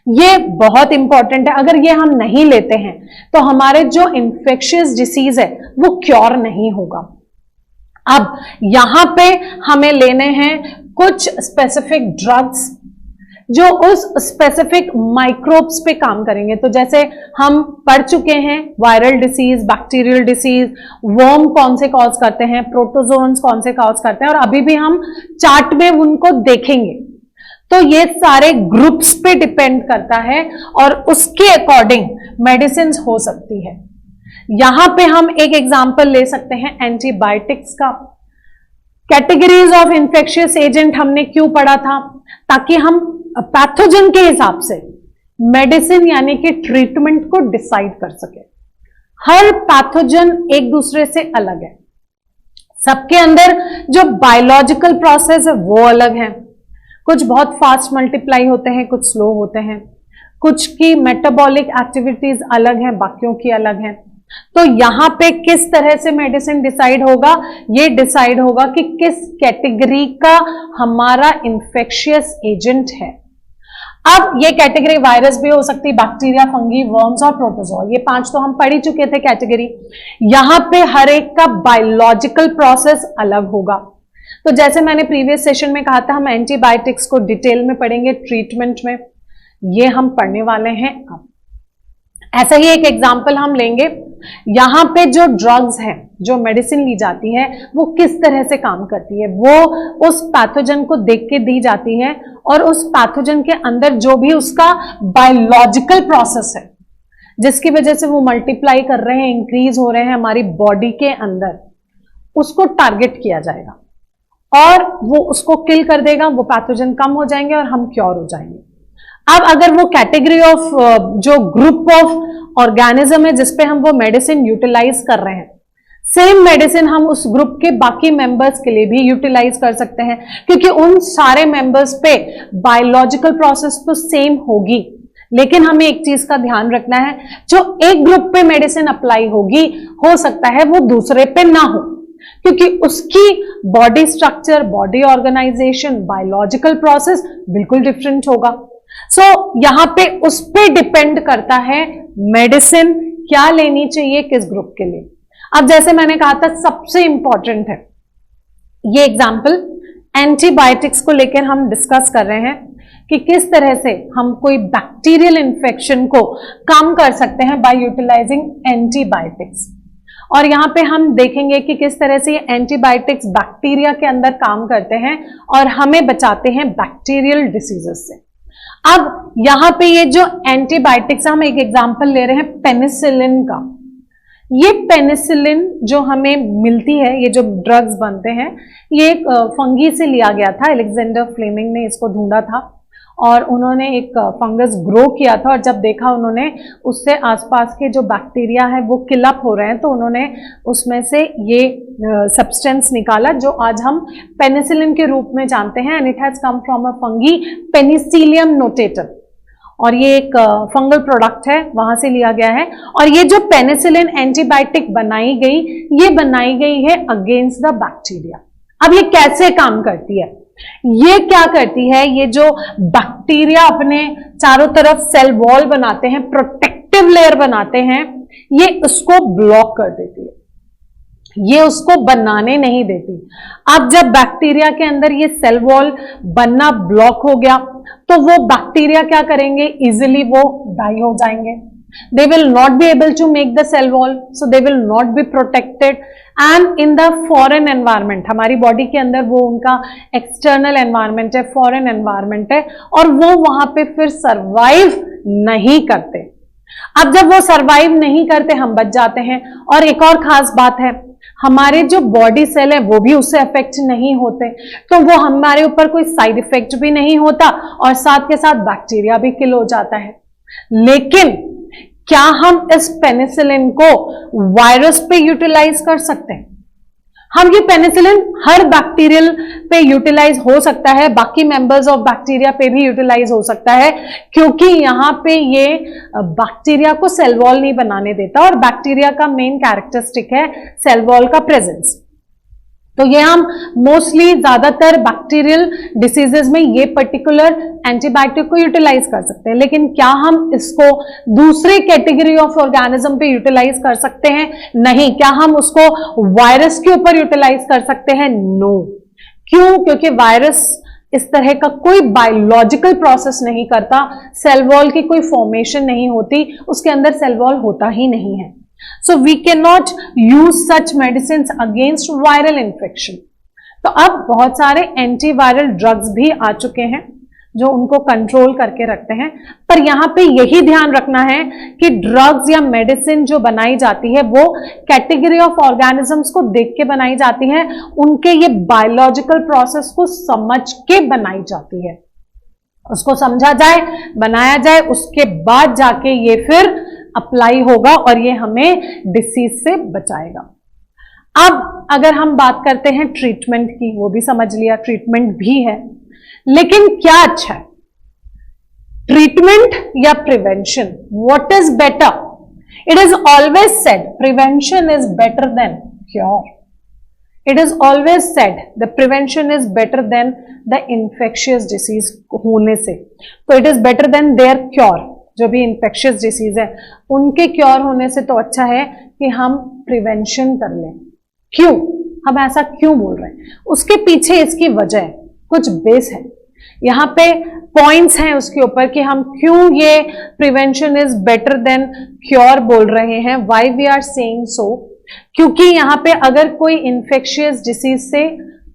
ये बहुत इंपॉर्टेंट है। अगर ये हम नहीं लेते हैं तो हमारे जो इन्फेक्शियस डिसीज है वो क्योर नहीं होगा। अब यहां पे हमें लेने हैं कुछ स्पेसिफिक ड्रग्स जो उस स्पेसिफिक माइक्रोब्स पे काम करेंगे। तो जैसे हम पढ़ चुके हैं viral disease, bacterial disease, worm कौन से कॉज करते हैं, प्रोटोजोन्स कौन से कॉज करते हैं, और अभी भी हम चार्ट में उनको देखेंगे। तो ये सारे ग्रुप्स पे डिपेंड करता है और उसके अकॉर्डिंग मेडिसिन हो सकती है। यहां पे हम एक एग्जांपल ले सकते हैं एंटीबायोटिक्स का। कैटेगरीज ऑफ इन्फेक्शियस एजेंट हमने क्यों पढ़ा था? ताकि हम पैथोजन के हिसाब से मेडिसिन यानी कि ट्रीटमेंट को डिसाइड कर सके। हर पैथोजन एक दूसरे से अलग है, सबके अंदर जो बायोलॉजिकल प्रोसेस है वो अलग है। कुछ बहुत फास्ट मल्टीप्लाई होते हैं, कुछ स्लो होते हैं, कुछ की मेटाबॉलिक एक्टिविटीज अलग हैं, बाकियों की अलग हैं। तो यहां पे किस तरह से मेडिसिन डिसाइड होगा? ये डिसाइड होगा कि किस कैटेगरी का हमारा इंफेक्शियस एजेंट है। अब ये कैटेगरी वायरस भी हो सकती है, बैक्टीरिया, फंगी, वर्म्स और प्रोटोजोआ, ये 5 तो हम पढ़ ही चुके थे कैटेगरी। यहां पे हर एक का बायोलॉजिकल प्रोसेस अलग होगा। तो जैसे मैंने प्रीवियस सेशन में कहा था, हम एंटीबायोटिक्स को डिटेल में पढ़ेंगे ट्रीटमेंट में, ये हम पढ़ने वाले हैं अब। ऐसा ही एक एग्जाम्पल हम लेंगे, यहां पे जो ड्रग्स हैं, जो मेडिसिन ली जाती है, वो किस तरह से काम करती है। वो उस पैथोजन को देख के दी जाती है और उस पैथोजन के अंदर जो भी उसका बायोलॉजिकल प्रोसेस है, जिसकी वजह से वो मल्टीप्लाई कर रहे हैं, इंक्रीज हो रहे हैं हमारी बॉडी के अंदर, उसको टारगेट किया जाएगा और वो उसको किल कर देगा, वो पैथोजन कम हो जाएंगे और हम क्योर हो जाएंगे। अब अगर वो कैटेगरी ऑफ जो ग्रुप ऑफ ऑर्गेनिज्म है जिसपे हम वो मेडिसिन यूटिलाइज कर रहे हैं, सेम मेडिसिन हम उस ग्रुप के बाकी मेंबर्स के लिए भी यूटिलाइज कर सकते हैं, क्योंकि उन सारे मेंबर्स पे बायोलॉजिकल प्रोसेस तो सेम होगी। लेकिन हमें एक चीज का ध्यान रखना है, जो एक ग्रुप पे मेडिसिन अप्लाई होगी, हो सकता है वो दूसरे पे ना हो, क्योंकि उसकी body structure, body organization, biological process बिल्कुल डिफरेंट होगा। सो यहां पे उस पे डिपेंड करता है मेडिसिन क्या लेनी चाहिए किस ग्रुप के लिए। अब जैसे मैंने कहा था, सबसे इंपॉर्टेंट है ये एग्जाम्पल, एंटीबायोटिक्स को लेकर हम डिस्कस कर रहे हैं कि किस तरह से हम कोई बैक्टीरियल इन्फेक्शन को कम कर सकते हैं बाय यूटिलाइजिंग एंटीबायोटिक्स। और यहां पे हम देखेंगे कि किस तरह से ये एंटीबायोटिक्स बैक्टीरिया के अंदर काम करते हैं और हमें बचाते हैं बैक्टीरियल डिसीजेस से। अब यहां पे ये जो एंटीबायोटिक्स, हम एक एग्जांपल ले रहे हैं पेनिसिलिन का। ये पेनिसिलिन जो हमें मिलती है, ये जो ड्रग्स बनते हैं, ये एक फंगी से लिया गया था। अलेक्जेंडर फ्लेमिंग ने इसको ढूंढा था और उन्होंने एक फंगस ग्रो किया था, और जब देखा उन्होंने उससे आसपास के जो बैक्टीरिया है वो किल अप हो रहे हैं, तो उन्होंने उसमें से ये सब्सटेंस निकाला जो आज हम पेनिसिलिन के रूप में जानते हैं। And it has come from a fungi Penicillium notatum, और ये एक फंगल प्रोडक्ट है, वहां से लिया गया है। और ये जो पेनिसिलिन एंटीबायोटिक बनाई गई, ये बनाई गई है अगेंस्ट द बैक्टीरिया। अब ये कैसे काम करती है, ये क्या करती है, ये जो बैक्टीरिया अपने चारों तरफ सेल वॉल बनाते हैं, प्रोटेक्टिव लेयर बनाते हैं, ये उसको ब्लॉक कर देती है, ये उसको बनाने नहीं देती। अब जब बैक्टीरिया के अंदर ये सेल वॉल बनना ब्लॉक हो गया, तो वो बैक्टीरिया क्या करेंगे, इजिली वो डाई हो जाएंगे। They will not be able to make the cell wall, so they will not be protected. And in the foreign environment, हमारी बॉडी के अंदर वो उनका एक्सटर्नल एनवायरमेंट है, फॉरेन एनवायरमेंट है, और वो वहां पे फिर सरवाइव नहीं करते। अब जब वो सरवाइव नहीं करते, हम बच जाते हैं। और एक और खास बात है, हमारे जो बॉडी सेल है वो भी उससे अफेक्ट नहीं होते, तो वो हमारे ऊपर कोई साइड इफेक्ट भी नहीं होता, और साथ के साथ बैक्टीरिया भी किल हो जाता है। लेकिन क्या हम इस पेनिसिलिन को वायरस पे यूटिलाइज कर सकते हैं? हम ये पेनिसिलिन हर बैक्टीरियल पे यूटिलाइज हो सकता है, बाकी मेंबर्स ऑफ बैक्टीरिया पे भी यूटिलाइज हो सकता है, क्योंकि यहां पे ये बैक्टीरिया को सेल वॉल नहीं बनाने देता, और बैक्टीरिया का मेन कैरेक्टरिस्टिक है सेल वॉल का प्रेजेंस। तो ये हम मोस्टली ज्यादातर बैक्टीरियल डिसीजेज में ये पर्टिकुलर एंटीबायोटिक को यूटिलाइज कर सकते हैं। लेकिन क्या हम इसको दूसरे कैटेगरी ऑफ ऑर्गेनिज्म पे यूटिलाइज कर सकते हैं? नहीं। क्या हम उसको वायरस के ऊपर यूटिलाइज कर सकते हैं? नो। क्यों? क्योंकि वायरस इस तरह का कोई बायोलॉजिकल प्रोसेस नहीं करता, सेल वॉल की कोई फॉर्मेशन नहीं होती, उसके अंदर सेल वॉल होता ही नहीं है। So we cannot use such medicines against viral infection. तो अब बहुत सारे एंटीवायरल ड्रग्स भी आ चुके हैं जो उनको कंट्रोल करके रखते हैं, पर यहां पे यही ध्यान रखना है कि ड्रग्स या मेडिसिन जो बनाई जाती है वो कैटेगरी ऑफ ऑर्गेनिजम्स को देख के बनाई जाती है, उनके ये बायोलॉजिकल प्रोसेस को समझ के बनाई जाती है। उसको समझा जाए, बनाया जाए, उसके बाद जाके ये फिर अप्लाई होगा और ये हमें डिसीज से बचाएगा। अब अगर हम बात करते हैं ट्रीटमेंट की, वो भी समझ लिया, ट्रीटमेंट भी है, लेकिन क्या अच्छा है, ट्रीटमेंट या prevention? What is better? It is always said prevention is better than cure. It is always said the prevention is better than the infectious disease होने से, तो it is better than their cure. जो भी infectious disease है उनके cure होने से तो अच्छा है कि हम प्रिवेंशन कर लें। क्यों हम ऐसा क्यों बोल रहे हैं, उसके पीछे इसकी वजह है, कुछ बेस है, यहाँ पे पॉइंट्स हैं उसके ऊपर कि हम क्यों ये prevention is better than cure बोल रहे हैं। Why we are saying so, क्योंकि यहाँ पे अगर कोई इन्फेक्शियस डिसीज से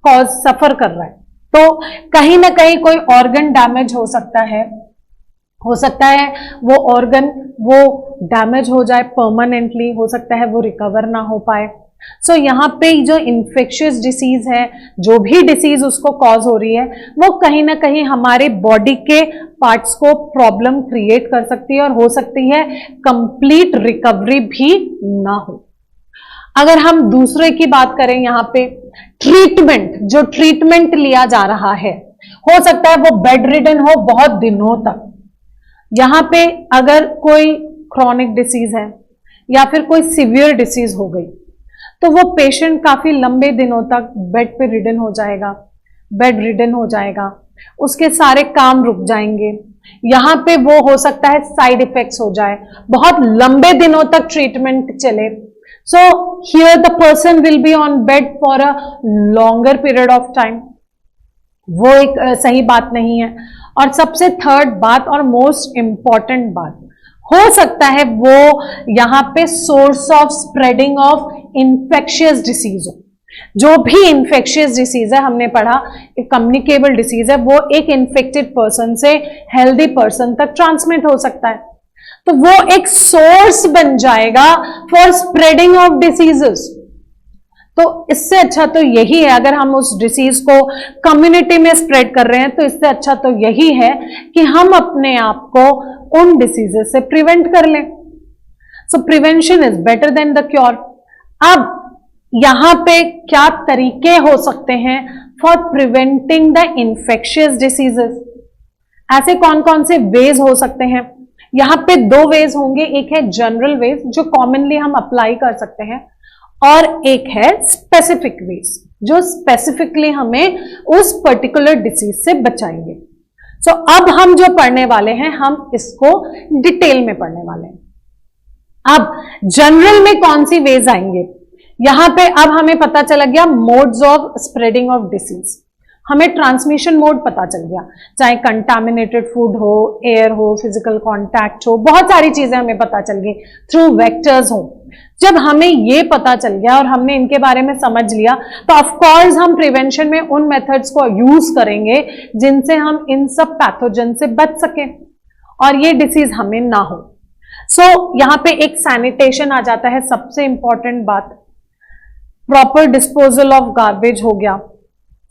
कॉज सफर कर रहा है तो कहीं ना कहीं कोई ऑर्गन डैमेज हो सकता है वो ऑर्गन वो डैमेज हो जाए परमानेंटली, हो सकता है वो रिकवर ना हो पाए। सो यहाँ पे जो इन्फेक्शियस डिसीज है, जो भी डिसीज उसको कॉज हो रही है, वो कहीं ना कहीं हमारे बॉडी के पार्ट्स को प्रॉब्लम क्रिएट कर सकती है और हो सकती है कंप्लीट रिकवरी भी ना हो। अगर हम दूसरे की बात करें, यहाँ पे ट्रीटमेंट, जो ट्रीटमेंट लिया जा रहा है, हो सकता है वो बेड रिडन हो बहुत दिनों तक। यहाँ पे अगर कोई क्रॉनिक डिसीज है या फिर कोई सीवियर डिसीज हो गई तो वो पेशेंट काफी लंबे दिनों तक बेड पे रिडन हो जाएगा, उसके सारे काम रुक जाएंगे। यहाँ पे वो हो सकता है साइड इफेक्ट्स हो जाए, बहुत लंबे दिनों तक ट्रीटमेंट चले। सो here the person will be on bed for a longer period of time. वो एक सही बात नहीं है। और सबसे थर्ड बात और मोस्ट इंपॉर्टेंट बात, हो सकता है वो यहाँ पे source of spreading of infectious disease हो। जो भी इन्फेक्शियस डिसीज है, हमने पढ़ा कम्युनिकेबल डिसीज है, वो एक इन्फेक्टेड पर्सन से हेल्दी पर्सन तक ट्रांसमिट हो सकता है, तो वो एक सोर्स बन जाएगा फॉर स्प्रेडिंग ऑफ डिसीजेस। तो इससे अच्छा तो यही है, अगर हम उस डिसीज को कम्युनिटी में स्प्रेड कर रहे हैं तो इससे अच्छा तो यही है कि हम अपने आप को उन डिसीजेस से प्रिवेंट कर लें। सो prevention is better than the cure. अब यहां पे क्या तरीके हो सकते हैं for preventing the infectious diseases, ऐसे कौन कौन से वेज हो सकते हैं? यहां पे दो वेज होंगे, एक है जनरल वेज जो कॉमनली हम अप्लाई कर सकते हैं, और एक है स्पेसिफिक वेज जो स्पेसिफिकली हमें उस पर्टिकुलर डिसीज से बचाएंगे। सो अब हम जो पढ़ने वाले हैं, हम इसको डिटेल में पढ़ने वाले हैं। अब जनरल में कौन सी वेज आएंगे, यहां पे अब हमें पता चला गया modes of spreading of disease, हमें ट्रांसमिशन मोड पता चल गया, चाहे कंटामिनेटेड फूड हो, एयर हो, फिजिकल कांटेक्ट हो, बहुत सारी चीजें हमें पता चल गई, थ्रू वेक्टर्स हो। जब हमें ये पता चल गया और हमने इनके बारे में समझ लिया, तो ऑफ कोर्स हम प्रिवेंशन में उन मेथड्स को यूज करेंगे जिनसे हम इन सब पैथोजन से बच सकें और ये डिसीज हमें ना हो। सो यहां पे एक सैनिटेशन आ जाता है, सबसे इंपॉर्टेंट बात, प्रॉपर डिस्पोजल ऑफ गार्बेज हो गया,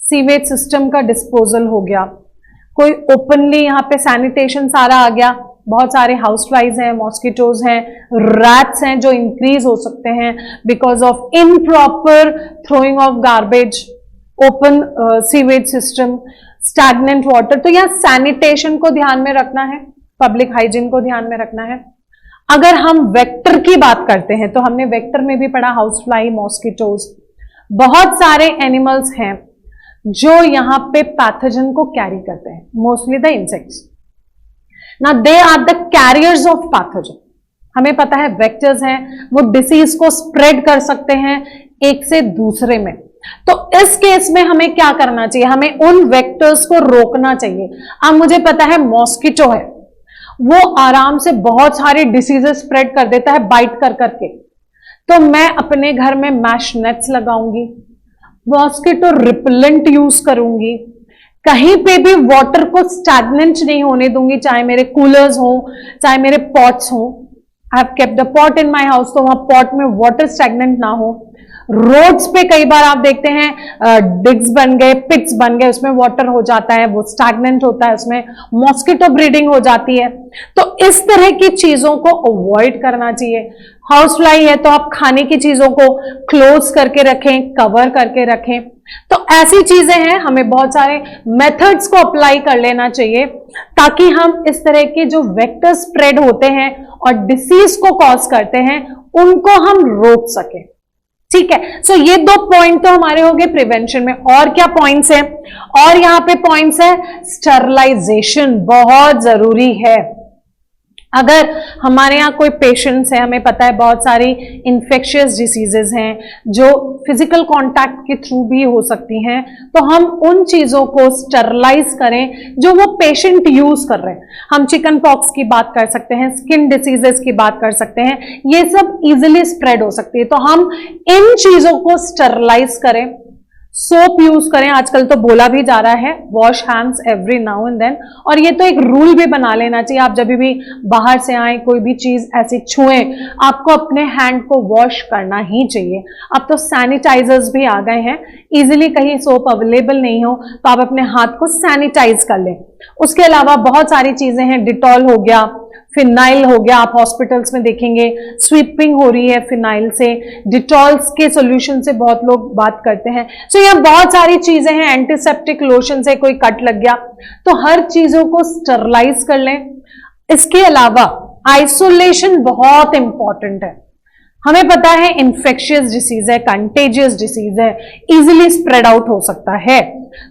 सीवेज सिस्टम का डिस्पोजल हो गया, कोई ओपनली यहाँ पे सैनिटेशन सारा आ गया। बहुत सारे हाउस फ्लाइज हैं, मॉस्किटोज हैं, रैट्स हैं जो इंक्रीज हो सकते हैं because of improper throwing of garbage, open sewage system, stagnant water. तो यहाँ सैनिटेशन को ध्यान में रखना है, पब्लिक हाइजीन को ध्यान में रखना है। अगर हम वेक्टर की बात करते हैं तो हमने वेक्टर में भी पढ़ा हाउस फ्लाई, मॉस्किटोज, बहुत सारे एनिमल्स हैं जो यहां पे पैथोजन को कैरी करते हैं, मोस्टली द इंसेक्ट्स। ना they are the carriers of pathogen. हमें पता है वेक्टर्स हैं, वो डिसीज को स्प्रेड कर सकते हैं एक से दूसरे में। तो इस केस में हमें क्या करना चाहिए, हमें उन वेक्टर्स को रोकना चाहिए। अब मुझे पता है मॉस्किटो है, वो आराम से बहुत सारे डिसीजेस स्प्रेड कर देता है बाइट कर करके, तो मैं अपने घर में मैश नेट्स लगाऊंगी, मॉस्किटो रिपेलेंट यूज करूंगी, कहीं पे भी वाटर को स्टैग्नेंट नहीं होने दूंगी, चाहे मेरे कूलर्स हो, चाहे मेरे पॉट्स हो। I have kept the pot in my house, तो वहां पॉट में वाटर स्टैग्नेंट ना हो। रोड्स पे कई बार आप देखते हैं डिग्स बन गए, पिट्स बन गए, उसमें वाटर हो जाता है, वो स्टैग्नेंट होता है, उसमें मॉस्किटो ब्रीडिंग हो जाती है। तो इस तरह की चीजों को अवॉइड करना चाहिए। हाउस फ्लाई है तो आप खाने की चीजों को क्लोज करके रखें, कवर करके रखें। तो ऐसी चीजें हैं, हमें बहुत सारे मेथड्स को अप्लाई कर लेना चाहिए ताकि हम इस तरह के जो वेक्टर स्प्रेड होते हैं और डिसीज को कॉज करते हैं उनको हम रोक सकें। ठीक है। सो ये 2 पॉइंट तो हमारे हो गए प्रिवेंशन में। और क्या पॉइंट्स हैं? और यहां पे पॉइंट्स है, स्टरलाइजेशन बहुत जरूरी है। अगर हमारे यहाँ कोई पेशेंट्स है, हमें पता है बहुत सारी इन्फेक्शियस डिसीजेज हैं जो फिजिकल कांटेक्ट के थ्रू भी हो सकती हैं, तो हम उन चीजों को स्टरलाइज करें जो वो पेशेंट यूज कर रहे हैं। हम चिकन पॉक्स की बात कर सकते हैं, स्किन डिसीजेस की बात कर सकते हैं, ये सब इजिली स्प्रेड हो सकती है, तो हम इन चीजों को स्टरलाइज करें। सोप यूज करें, आजकल तो बोला भी जा रहा है wash hands every now and then, और ये तो एक रूल भी बना लेना चाहिए। आप जब भी बाहर से आए, कोई भी चीज ऐसी छुएं, आपको अपने हैंड को वॉश करना ही चाहिए। अब तो सैनिटाइजर्स भी आ गए हैं, इजीली कहीं सोप अवेलेबल नहीं हो तो आप अपने हाथ को सैनिटाइज कर लें। उसके अलावा बहुत सारी चीजें हैं, डिटॉल हो गया, फिनाइल हो गया, आप हॉस्पिटल्स में देखेंगे स्वीपिंग हो रही है फिनाइल से, डिटॉल्स के सॉल्यूशन से बहुत लोग बात करते हैं। सो यहाँ बहुत सारी चीजें हैं, एंटीसेप्टिक लोशन से कोई कट लग गया तो हर चीजों को स्टरलाइज कर लें। इसके अलावा आइसोलेशन बहुत इंपॉर्टेंट है। हमें पता है इन्फेक्शियस डिसीज है, कंटेजियस डिसीज है, इजिली स्प्रेड आउट हो सकता है,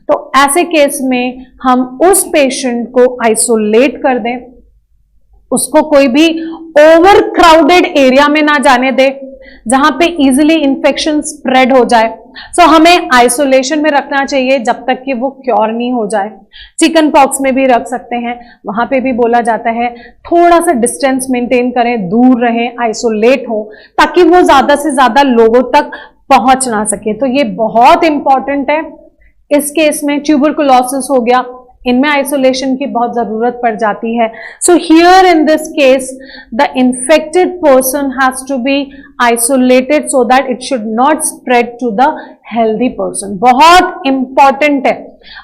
तो ऐसे केस में हम उस पेशेंट को आइसोलेट कर दें, उसको कोई भी ओवर क्राउडेड एरिया में ना जाने दे जहां पे इजीली इंफेक्शन स्प्रेड हो जाए। सो हमें आइसोलेशन में रखना चाहिए जब तक कि वो क्योर नहीं हो जाए। चिकन पॉक्स में भी रख सकते हैं, वहां पे भी बोला जाता है थोड़ा सा डिस्टेंस मेंटेन करें, दूर रहें, आइसोलेट हो, ताकि वो ज्यादा से ज्यादा लोगों तक पहुंच ना सके। तो ये बहुत इंपॉर्टेंट है। इस केस में ट्यूबरकुलोसिस हो गया, इनमें आइसोलेशन की बहुत जरूरत पड़ जाती है। So here in this case the infected person has to be isolated so that it should not spread to the healthy person. बहुत इंपॉर्टेंट है।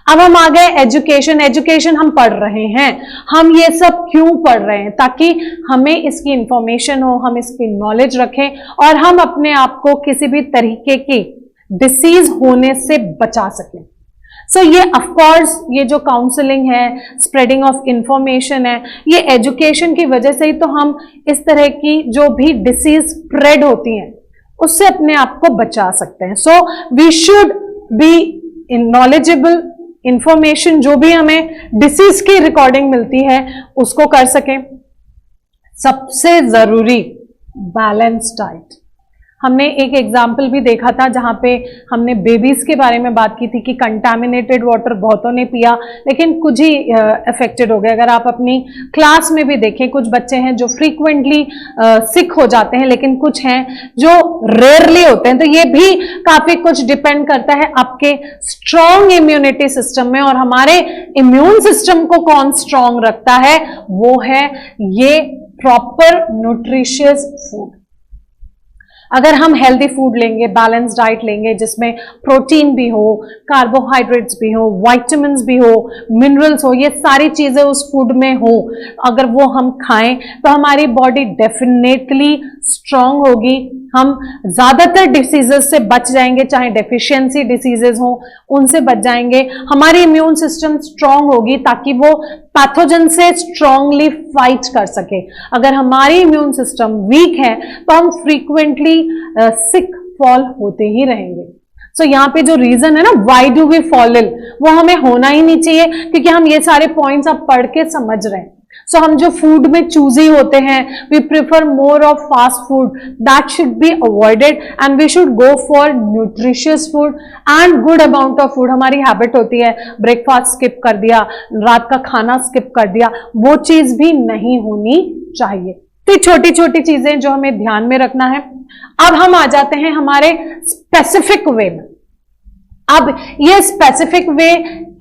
अब हम आ गए एजुकेशन। एजुकेशन हम पढ़ रहे हैं, हम ये सब क्यों पढ़ रहे हैं? ताकि हमें इसकी इंफॉर्मेशन हो, हम इसकी नॉलेज रखें और हम अपने आप को किसी भी तरीके की डिसीज होने से बचा सकें। सो ये ऑफकोर्स ये जो काउंसलिंग है, स्प्रेडिंग ऑफ इंफॉर्मेशन है, ये एजुकेशन की वजह से ही तो हम इस तरह की जो भी डिसीज स्प्रेड होती हैं उससे अपने आप को बचा सकते हैं। So we should be in knowledgeable, information जो भी हमें डिसीज की रिकॉर्डिंग मिलती है उसको कर सकें। सबसे जरूरी बैलेंस डाइट। हमने एक एग्जाम्पल भी देखा था जहां पे हमने बेबीज के बारे में बात की थी कि कंटामिनेटेड वाटर बहुतों ने पिया लेकिन कुछ ही अफेक्टेड हो गए। अगर आप अपनी क्लास में भी देखें, कुछ बच्चे हैं जो फ्रीक्वेंटली सिक हो जाते हैं, लेकिन कुछ हैं जो रेयरली होते हैं। तो ये भी काफी कुछ डिपेंड करता है आपके स्ट्रॉन्ग इम्यूनिटी सिस्टम में, और हमारे इम्यून सिस्टम को कौन स्ट्रॉन्ग रखता है वो है ये प्रॉपर न्यूट्रिशियस फूड। अगर हम हेल्दी फूड लेंगे, बैलेंस डाइट लेंगे जिसमें प्रोटीन भी हो, कार्बोहाइड्रेट्स भी हो, विटामिन्स भी हो, मिनरल्स हो, ये सारी चीजें उस फूड में हो, अगर वो हम खाएं तो हमारी बॉडी डेफिनेटली स्ट्रांग होगी। हम ज्यादातर डिसीजेस से बच जाएंगे, चाहे डेफिशिएंसी डिसीजेस हो उनसे बच जाएंगे। हमारी इम्यून सिस्टम स्ट्रांग होगी ताकि वो पैथोजन से स्ट्रांगली फाइट कर सके। अगर हमारी इम्यून सिस्टम वीक है तो हम फ्रीक्वेंटली सिक फॉल होते ही रहेंगे। सो यहाँ पे जो रीजन है ना, why do we fall ill, वो हमें होना ही नहीं चाहिए, क्योंकि हम ये सारे पॉइंट्स अब पढ़ के समझ रहे हैं। सो हम जो फूड में चूजी होते हैं, we prefer more of fast food, that should be avoided and we should go for nutritious food and good amount of food. हमारी हैबिट होती है ब्रेकफास्ट स्किप कर दिया, रात का खाना स्किप कर दिया, वो चीज भी नहीं होनी चाहिए। तो छोटी छोटी चीजें जो हमें ध्यान में रखना है। अब हम आ जाते हैं हमारे स्पेसिफिक वे में। अब ये स्पेसिफिक वे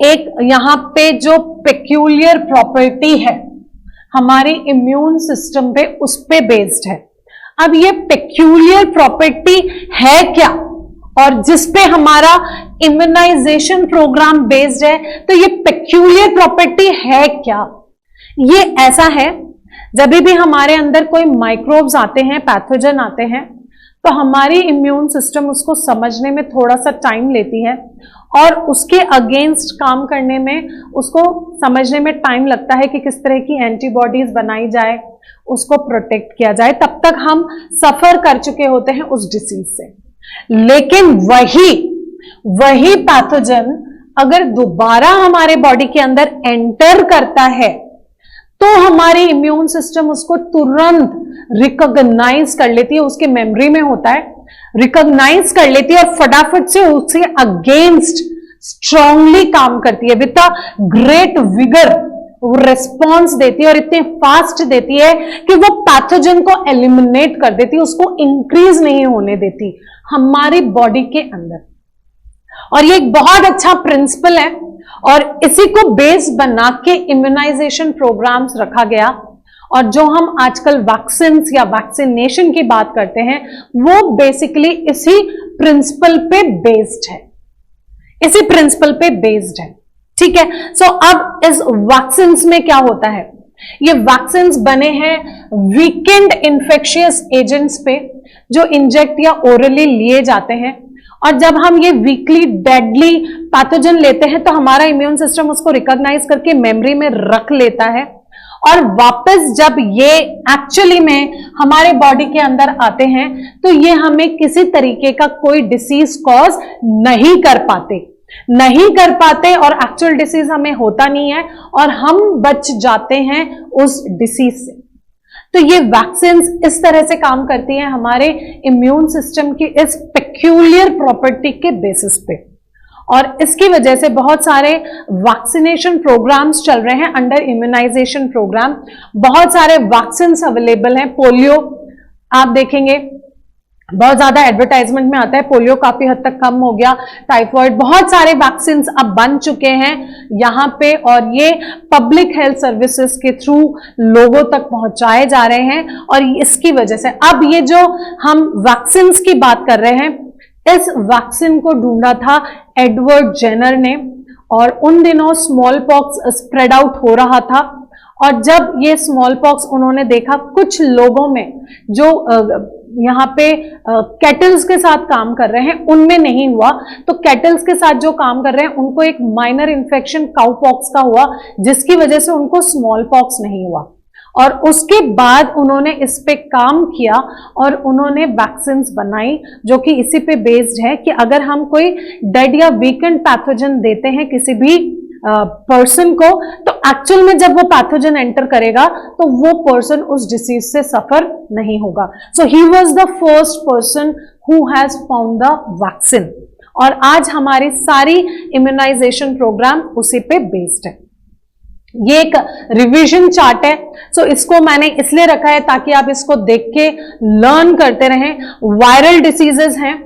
एक यहां पे जो पेक्यूलियर प्रॉपर्टी है हमारी इम्यून सिस्टम पे, उस पे बेस्ड है। अब ये पेक्यूलियर प्रॉपर्टी है क्या, और जिस पे हमारा इम्यूनाइजेशन प्रोग्राम बेस्ड है, तो ये पेक्यूलियर प्रॉपर्टी है क्या? ये ऐसा है, जब भी हमारे अंदर कोई माइक्रोब्स आते हैं, पैथोजन आते हैं, तो हमारी इम्यून सिस्टम उसको समझने में थोड़ा सा टाइम लेती है और उसके अगेंस्ट काम करने में, उसको समझने में टाइम लगता है कि किस तरह की एंटीबॉडीज बनाई जाए, उसको प्रोटेक्ट किया जाए। तब तक हम सफर कर चुके होते हैं उस डिसीज से। लेकिन वही पैथोजन अगर दोबारा हमारे बॉडी के अंदर एंटर करता है तो हमारी इम्यून सिस्टम उसको तुरंत रिकॉग्नाइज कर लेती है, उसके मेमोरी में होता है, रिकॉग्नाइज कर लेती है और फटाफट से उसके अगेंस्ट स्ट्रांगली काम करती है, विद अ ग्रेट विगर वो रिस्पॉन्स देती है और इतने फास्ट देती है कि वो पैथोजन को एलिमिनेट कर देती है, उसको इंक्रीज नहीं होने देती हमारी बॉडी के अंदर। और ये एक बहुत अच्छा प्रिंसिपल है और इसी को बेस बना के इम्यूनाइजेशन प्रोग्राम्स रखा गया। और जो हम आजकल वैक्सीन या वैक्सीनेशन की बात करते हैं वो बेसिकली इसी प्रिंसिपल पे बेस्ड है, इसी प्रिंसिपल पे बेस्ड है। ठीक है, सो अब इस वैक्सीन में क्या होता है, ये वैक्सीन बने हैं वीकेंड इन्फेक्शियस एजेंट्स पे जो इंजेक्ट या ओरली लिए जाते हैं। और जब हम ये वीकली डेडली पैथोजन लेते हैं तो हमारा इम्यून सिस्टम उसको रिकॉग्नाइज करके मेमोरी में रख लेता है और वापस जब ये एक्चुअली में हमारे बॉडी के अंदर आते हैं तो ये हमें किसी तरीके का कोई डिसीज कॉज नहीं कर पाते और एक्चुअल डिसीज हमें होता नहीं है और हम बच जाते हैं उस डिसीज से। तो ये वैक्सीन इस तरह से काम करती हैं हमारे इम्यून सिस्टम की इस पेक्यूलियर प्रॉपर्टी के बेसिस पे। और इसकी वजह से बहुत सारे वैक्सीनेशन प्रोग्राम्स चल रहे हैं अंडर इम्यूनाइजेशन प्रोग्राम। बहुत सारे वैक्सीन अवेलेबल हैं। पोलियो आप देखेंगे बहुत ज्यादा एडवर्टाइजमेंट में आता है, पोलियो काफी हद तक कम हो गया, टाइफॉइड, बहुत सारे वैक्सीन अब बन चुके हैं यहाँ पे और ये पब्लिक हेल्थ सर्विसेज के थ्रू लोगों तक पहुंचाए जा रहे हैं। और इसकी वजह से अब ये जो हम वैक्सीन की बात कर रहे हैं, इस वैक्सीन को ढूंढा था एडवर्ड जेनर ने और उन दिनों स्मॉल पॉक्स स्प्रेड आउट हो रहा था। और जब ये स्मॉल पॉक्स उन्होंने देखा कुछ लोगों में जो यहाँ पे कैटल्स के साथ काम कर रहे हैं उनमें नहीं हुआ, तो कैटल्स के साथ जो काम कर रहे हैं उनको एक माइनर इन्फेक्शन काउ पॉक्स का हुआ जिसकी वजह से उनको स्मॉल पॉक्स नहीं हुआ। और उसके बाद उन्होंने इस पे काम किया और उन्होंने वैक्सीन बनाई जो कि इसी पे बेस्ड है कि अगर हम कोई डेड या वीकेंड पैथोजन देते हैं किसी भी पर्सन को तो एक्चुअल में जब वो पैथोजन एंटर करेगा तो वो पर्सन उस डिसीज से सफर नहीं होगा। So he was the first person who has found the vaccine और आज हमारी सारी इम्यूनाइजेशन प्रोग्राम उसी पे बेस्ड है। ये एक रिवीजन चार्ट है, सो इसको मैंने इसलिए रखा है ताकि आप इसको देख के लर्न करते रहें। वायरल डिसीजेस हैं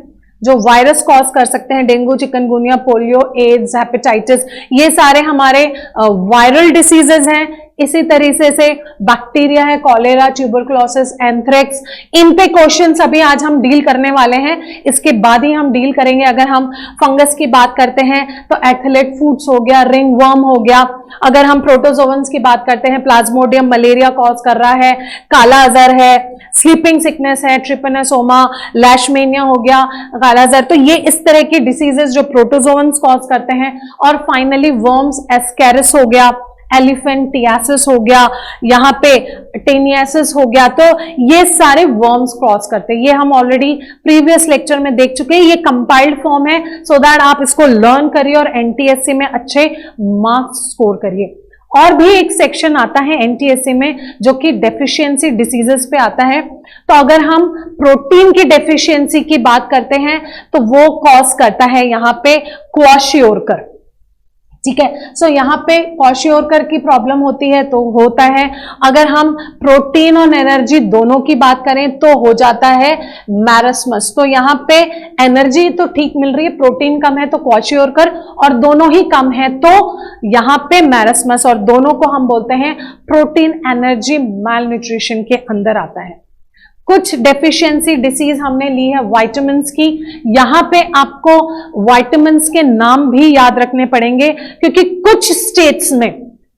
जो वायरस कॉज कर सकते हैं, dengue, chikungunya, polio, AIDS, hepatitis, ये सारे हमारे वायरल डिसीजेस हैं। इसी तरीके से बैक्टीरिया है, कॉलेरा, ट्यूबरकुलोसिस, एंथ्रेक्स, इन पे क्वेश्चंस अभी आज हम डील करने वाले हैं, इसके बाद ही हम डील करेंगे। अगर हम फंगस की बात करते हैं तो एथलेट फूड्स हो गया, रिंग वर्म हो गया। अगर हम प्रोटोजोवंस की बात करते हैं, प्लाज्मोडियम मलेरिया कॉज कर रहा है, काला अजहर है, स्लीपिंग सिकनेस है, ट्रिपैनोसोमा, लैशमेनिया हो गया, काला अजहर, तो ये इस तरह की डिसीजेस जो प्रोटोजोवंस कॉज करते हैं। और फाइनली वर्म्स, एस्कैरिस हो गया, एलिफेंटियासिस हो गया, यहाँ पे टेनियासिस हो गया, तो ये सारे वर्म्स क्रॉस करते हैं। ये हम ऑलरेडी प्रीवियस लेक्चर में देख चुके हैं। ये कंपाइल्ड फॉर्म है सो दैट आप इसको लर्न करिए और एनटीएससी में अच्छे मार्क्स स्कोर करिए। और भी एक सेक्शन आता है एनटीएससी में जो कि डेफिशिएंसी डिसीजेस पे आता है। तो अगर हम प्रोटीन की डेफिशिएंसी की बात करते हैं तो वो कॉज करता है यहाँ पे क्वाशियोरकर। ठीक है, सो यहाँ पे क्वाशियोरकर की प्रॉब्लम होती है तो होता है। अगर हम प्रोटीन और एनर्जी दोनों की बात करें तो हो जाता है मैरस्मस। तो यहाँ पे एनर्जी तो ठीक मिल रही है, प्रोटीन कम है तो क्वाशियोरकर, और दोनों ही कम है तो यहाँ पे मैरस्मस, और दोनों को हम बोलते हैं प्रोटीन एनर्जी मैलन्यूट्रिशन के अंदर आता है। कुछ डेफिशिएंसी डिसीज हमने ली है विटामिन्स की। यहां पे आपको विटामिन्स के नाम भी याद रखने पड़ेंगे क्योंकि कुछ स्टेट्स में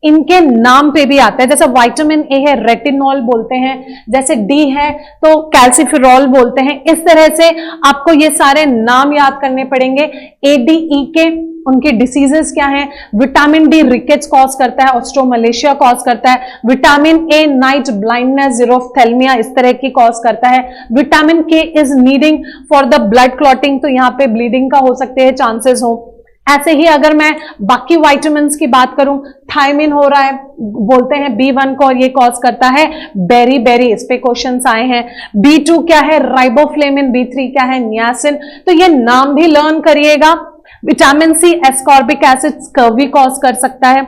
इनके नाम पे भी आता है। जैसे विटामिन ए है रेटिनॉल बोलते हैं, जैसे डी है तो कैल्सिफेरॉल बोलते हैं। इस तरह से आपको ये सारे नाम याद करने पड़ेंगे। ए डी ई के उनके डिसीजेस क्या हैं? विटामिन डी रिकेट्स कॉज करता है, ऑस्ट्रोमलेशिया कॉज करता है। Vitamin A night blindness, xerophthalmia इस तरह की कॉज करता है। Vitamin K is needing for the blood clotting, तो यहां पे ब्लीडिंग का हो सकते हैं चांसेस हो। ऐसे ही अगर मैं बाकी विटामिन की बात करूं, थायमिन हो रहा है बोलते हैं B1 को, और ये कॉज करता है बेरी बेरी, इस पे क्वेश्चंस आए हैं। B2 क्या है? राइबोफ्लेविन। B3 क्या है? नियासिन। तो ये नाम भी लर्न करिएगा। Vitamin C ascorbic acid scurvy cause कर सकता है।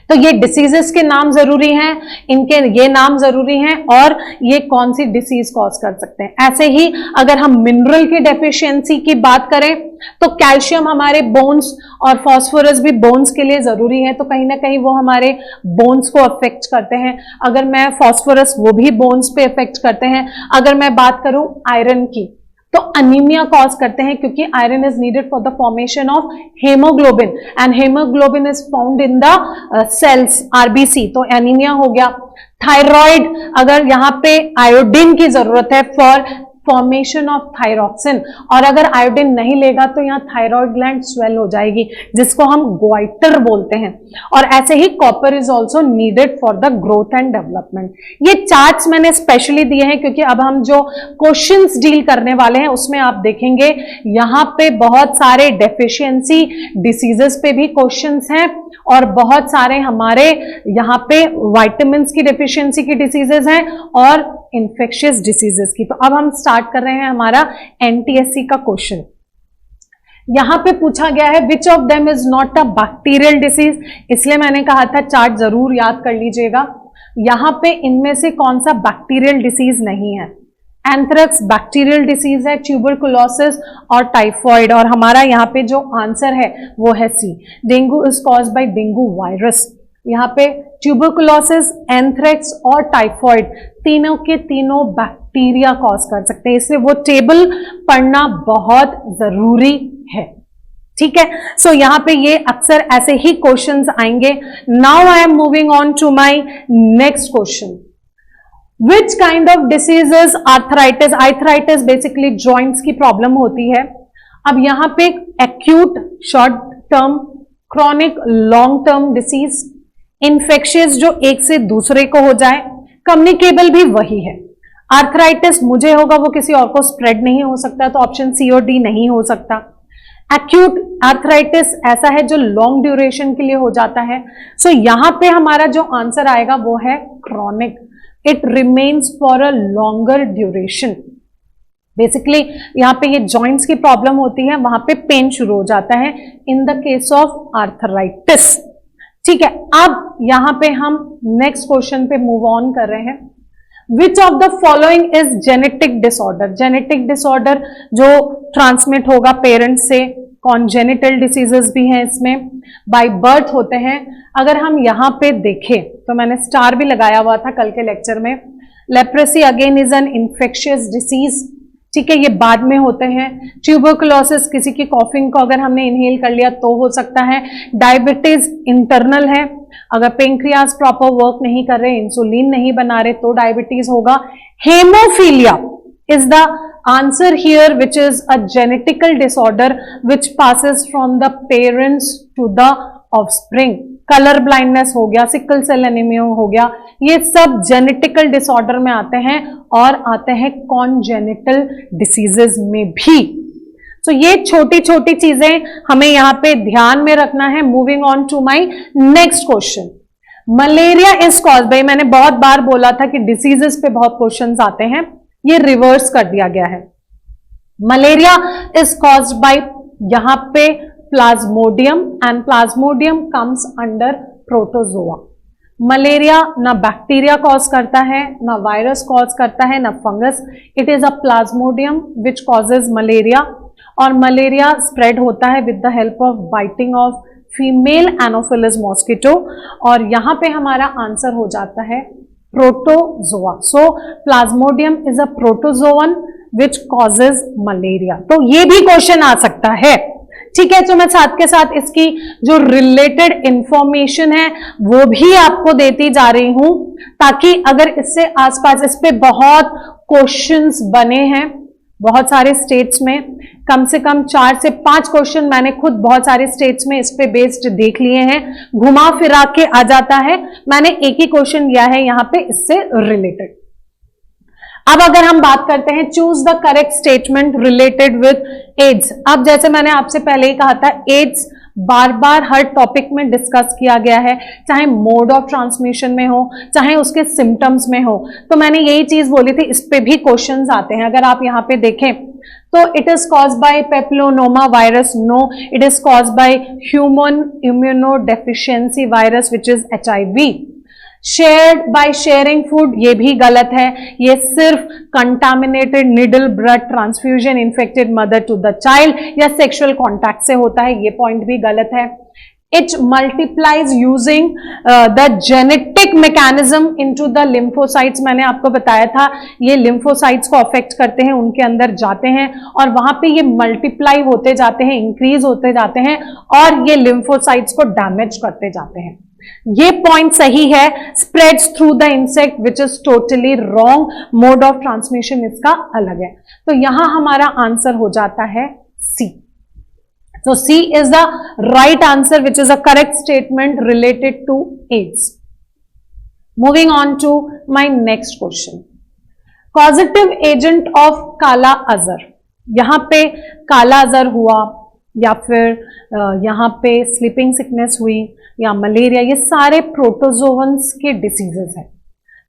तो ये डिसीजेस के नाम जरूरी हैं, इनके ये नाम जरूरी हैं, और ये कौन सी डिसीज कॉज कर सकते हैं। ऐसे ही अगर हम मिनरल की डेफिशिएंसी की बात करें तो कैल्शियम हमारे बोन्स और फास्फोरस भी बोन्स के लिए जरूरी है, तो कहीं ना कहीं वो हमारे बोन्स को अफेक्ट करते हैं। अगर मैं फास्फोरस, वो भी बोन्स पे अफेक्ट करते हैं। अगर मैं बात करूं आयरन की तो अनीमिया कॉज करते हैं, क्योंकि iron is needed for the formation of haemoglobin and haemoglobin is found in the cells RBC, तो एनीमिया हो गया। थायराइड, अगर यहां पे आयोडीन की जरूरत है फॉर फॉर्मेशन ऑफ थायरॉक्सिन, और अगर आयोडीन नहीं लेगा तो यहाँ थायराइड ग्लैंड स्वेल हो जाएगी, जिसको हम ग्वाइटर बोलते हैं। और ऐसे ही copper is also needed for the growth and development. ये चार्ट्स मैंने स्पेशली दिए हैं क्योंकि अब हम जो क्वेश्चंस डील करने वाले हैं उसमें आप देखेंगे यहाँ पे बहुत सारे डेफिशिएंसी डिसीजेस पे भी क्वेश्चंस हैं, और बहुत सारे हमारे यहाँ पे विटामिन्स की डेफिशिएंसी की डिसीजेस हैं और इन्फेक्शियस डिसीजेस की। तो अब हम स्टार्ट कर रहे हैं हमारा एनटीएससी का क्वेश्चन। यहां पे पूछा गया है which of them is not a bacterial disease, इसलिए मैंने कहा था चार्ट जरूर याद कर लीजिएगा। यहां पे इनमें से कौन सा बैक्टीरियल डिसीज नहीं है? एंथ्रेक्स बैक्टीरियल डिसीज है, ट्यूबरकुलोसिस और टाइफॉइड, और हमारा यहाँ पे जो आंसर है वो है C, dengue is caused by dengue virus. यहाँ पे ट्यूबरकुलोसिस, एंथ्रेक्स और टाइफॉइड तीनों के तीनों बैक्टीरिया कॉज कर सकते हैं, इसलिए वो टेबल पढ़ना बहुत जरूरी है। ठीक है, सो यहाँ पे ये अक्सर ऐसे ही क्वेश्चंस आएंगे। Now I am moving on to my next question. Which kind of diseases? Arthritis. Arthritis basically joints की प्रॉब्लम होती है। अब यहाँ पे acute, short term, chronic, long term disease, infectious जो एक से दूसरे को हो जाए, कम्युनिकेबल भी वही है। आर्थराइटिस मुझे होगा, वो किसी और को स्प्रेड नहीं हो सकता, तो ऑप्शन सी और डी नहीं हो सकता। एक्यूट आर्थराइटिस ऐसा है जो लॉन्ग ड्यूरेशन के लिए हो जाता है। सो यहां पे हमारा जो आंसर आएगा वो है chronic, it remains for a longer duration. Basically यहां पे ये जॉइंट्स की प्रॉब्लम होती है, वहां पे पेन शुरू हो जाता है इन द केस ऑफ आर्थराइटिस। ठीक है, अब यहां पे हम नेक्स्ट क्वेश्चन पे मूव ऑन कर रहे हैं। विच of the following is genetic disorder? Genetic disorder जो ट्रांसमिट होगा पेरेंट्स से, कॉन्जेनिटल डिसीजेस भी हैं इसमें, बाय बर्थ होते हैं। अगर हम यहां पे देखें तो मैंने स्टार भी लगाया हुआ था कल के लेक्चर में। Leprosy again is an infectious disease, ठीक है, ये बाद में होते हैं। ट्यूबरकुलोसिस, किसी की कॉफिंग को अगर हमने इनहेल कर लिया तो हो सकता है। डायबिटीज इंटरनल है, अगर पेंक्रियाज प्रॉपर वर्क नहीं कर रहे, इंसुलिन नहीं बना रहे तो डायबिटीज होगा। Haemophilia is the answer here, which is a genetical disorder which passes from the parents to the offspring. Colour blindness हो गया, सिकल सेल एनीमिया हो गया, ये सब जेनेटिकल डिसऑर्डर में आते हैं और आते हैं कॉन्जेनिटल डिसीजेस में भी। तो ये छोटी छोटी चीजें हमें यहां पे ध्यान में रखना है। Moving on to my next question. Malaria is caused by, मैंने बहुत बार बोला था कि डिसीजेस पे बहुत क्वेश्चंस आते हैं, ये रिवर्स कर दिया गया है। मलेरिया इज कॉज्ड बाय यहां पे Plasmodium, and Plasmodium comes under protozoa. Malaria ना बैक्टीरिया कॉज करता है, ना वायरस कॉज करता है, ना fungus, it is a Plasmodium which causes malaria. और मलेरिया स्प्रेड होता है with the help of biting of female Anopheles mosquito, और यहां पे हमारा आंसर हो जाता है protozoa. So Plasmodium is a protozoan which causes malaria. तो ये भी क्वेश्चन आ सकता है, ठीक है, तो मैं साथ के साथ इसकी जो रिलेटेड इंफॉर्मेशन है वो भी आपको देती जा रही हूं, ताकि अगर इससे आसपास इस पे बहुत क्वेश्चंस बने हैं बहुत सारे स्टेट्स में, कम से कम 4 से 5 क्वेश्चन मैंने खुद बहुत सारे स्टेट्स में इस पे बेस्ड देख लिए हैं, घुमा फिरा के आ जाता है। मैंने एक ही क्वेश्चन लिया है यहां पे इससे रिलेटेड। अब अगर हम बात करते हैं choose the correct statement related with AIDS. अब जैसे मैंने आपसे पहले ही कहा था, एड्स बार बार हर टॉपिक में डिस्कस किया गया है, चाहे मोड ऑफ ट्रांसमिशन में हो, चाहे उसके सिम्टम्स में हो। तो मैंने यही चीज बोली थी, इस पे भी क्वेश्चंस आते हैं। अगर आप यहाँ पे देखें तो it is caused by papilloma virus, no, it is caused by human immunodeficiency virus which is HIV। Shared by sharing food, ये भी गलत है, ये सिर्फ contaminated needle blood transfusion infected mother to the child या सेक्सुअल कॉन्टैक्ट से होता है, ये पॉइंट भी गलत है। It multiplies using the genetic mechanism into the lymphocytes, मैंने आपको बताया था ये लिम्फोसाइट्स को अफेक्ट करते हैं, उनके अंदर जाते हैं और वहां पे ये मल्टीप्लाई होते जाते हैं, इंक्रीज होते जाते हैं और ये लिम्फोसाइट्स को डैमेज करते जाते हैं। ये पॉइंट सही है। Spreads through the insect which is totally wrong, mode of transmission इसका अलग है। तो यहां हमारा आंसर हो जाता है सी। So C is the right answer, which is a correct statement related to AIDS. Moving on to my next question. Causative agent of काला अजहर, यहां पे काला अजहर हुआ या फिर यहां पे स्लीपिंग सिकनेस हुई या मलेरिया, ये सारे प्रोटोजोअन्स के डिसीजेस हैं।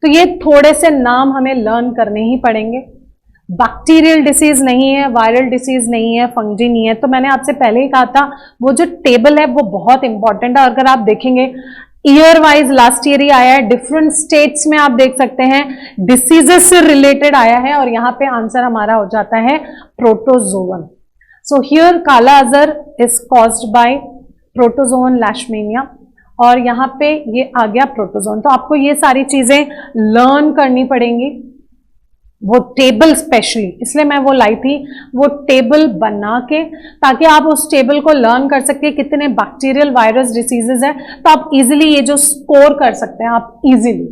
तो ये थोड़े से नाम हमें लर्न करने ही पड़ेंगे। बैक्टीरियल डिसीज नहीं है, वायरल डिसीज नहीं है, फंगी नहीं है। तो मैंने आपसे पहले ही कहा था वो जो टेबल है वो बहुत इंपॉर्टेंट है। अगर आप देखेंगे ईयर वाइज लास्ट ईयर ही आया है, डिफरेंट स्टेट्स में आप देख सकते हैं डिसीजेस से रिलेटेड आया है और यहां पे आंसर हमारा हो जाता है protozoan. So here kala azar is caused by protozoan leishmania और यहां पे ये आ गया प्रोटोजोन। तो आपको ये सारी चीजें लर्न करनी पड़ेंगी, वो टेबल स्पेशली, इसलिए मैं वो लाई थी, वो टेबल बना के, ताकि आप उस टेबल को लर्न कर सकते हैं कितने बैक्टीरियल वायरस डिसीजेज है, तो आप इजीली ये जो स्कोर कर सकते हैं आप easily.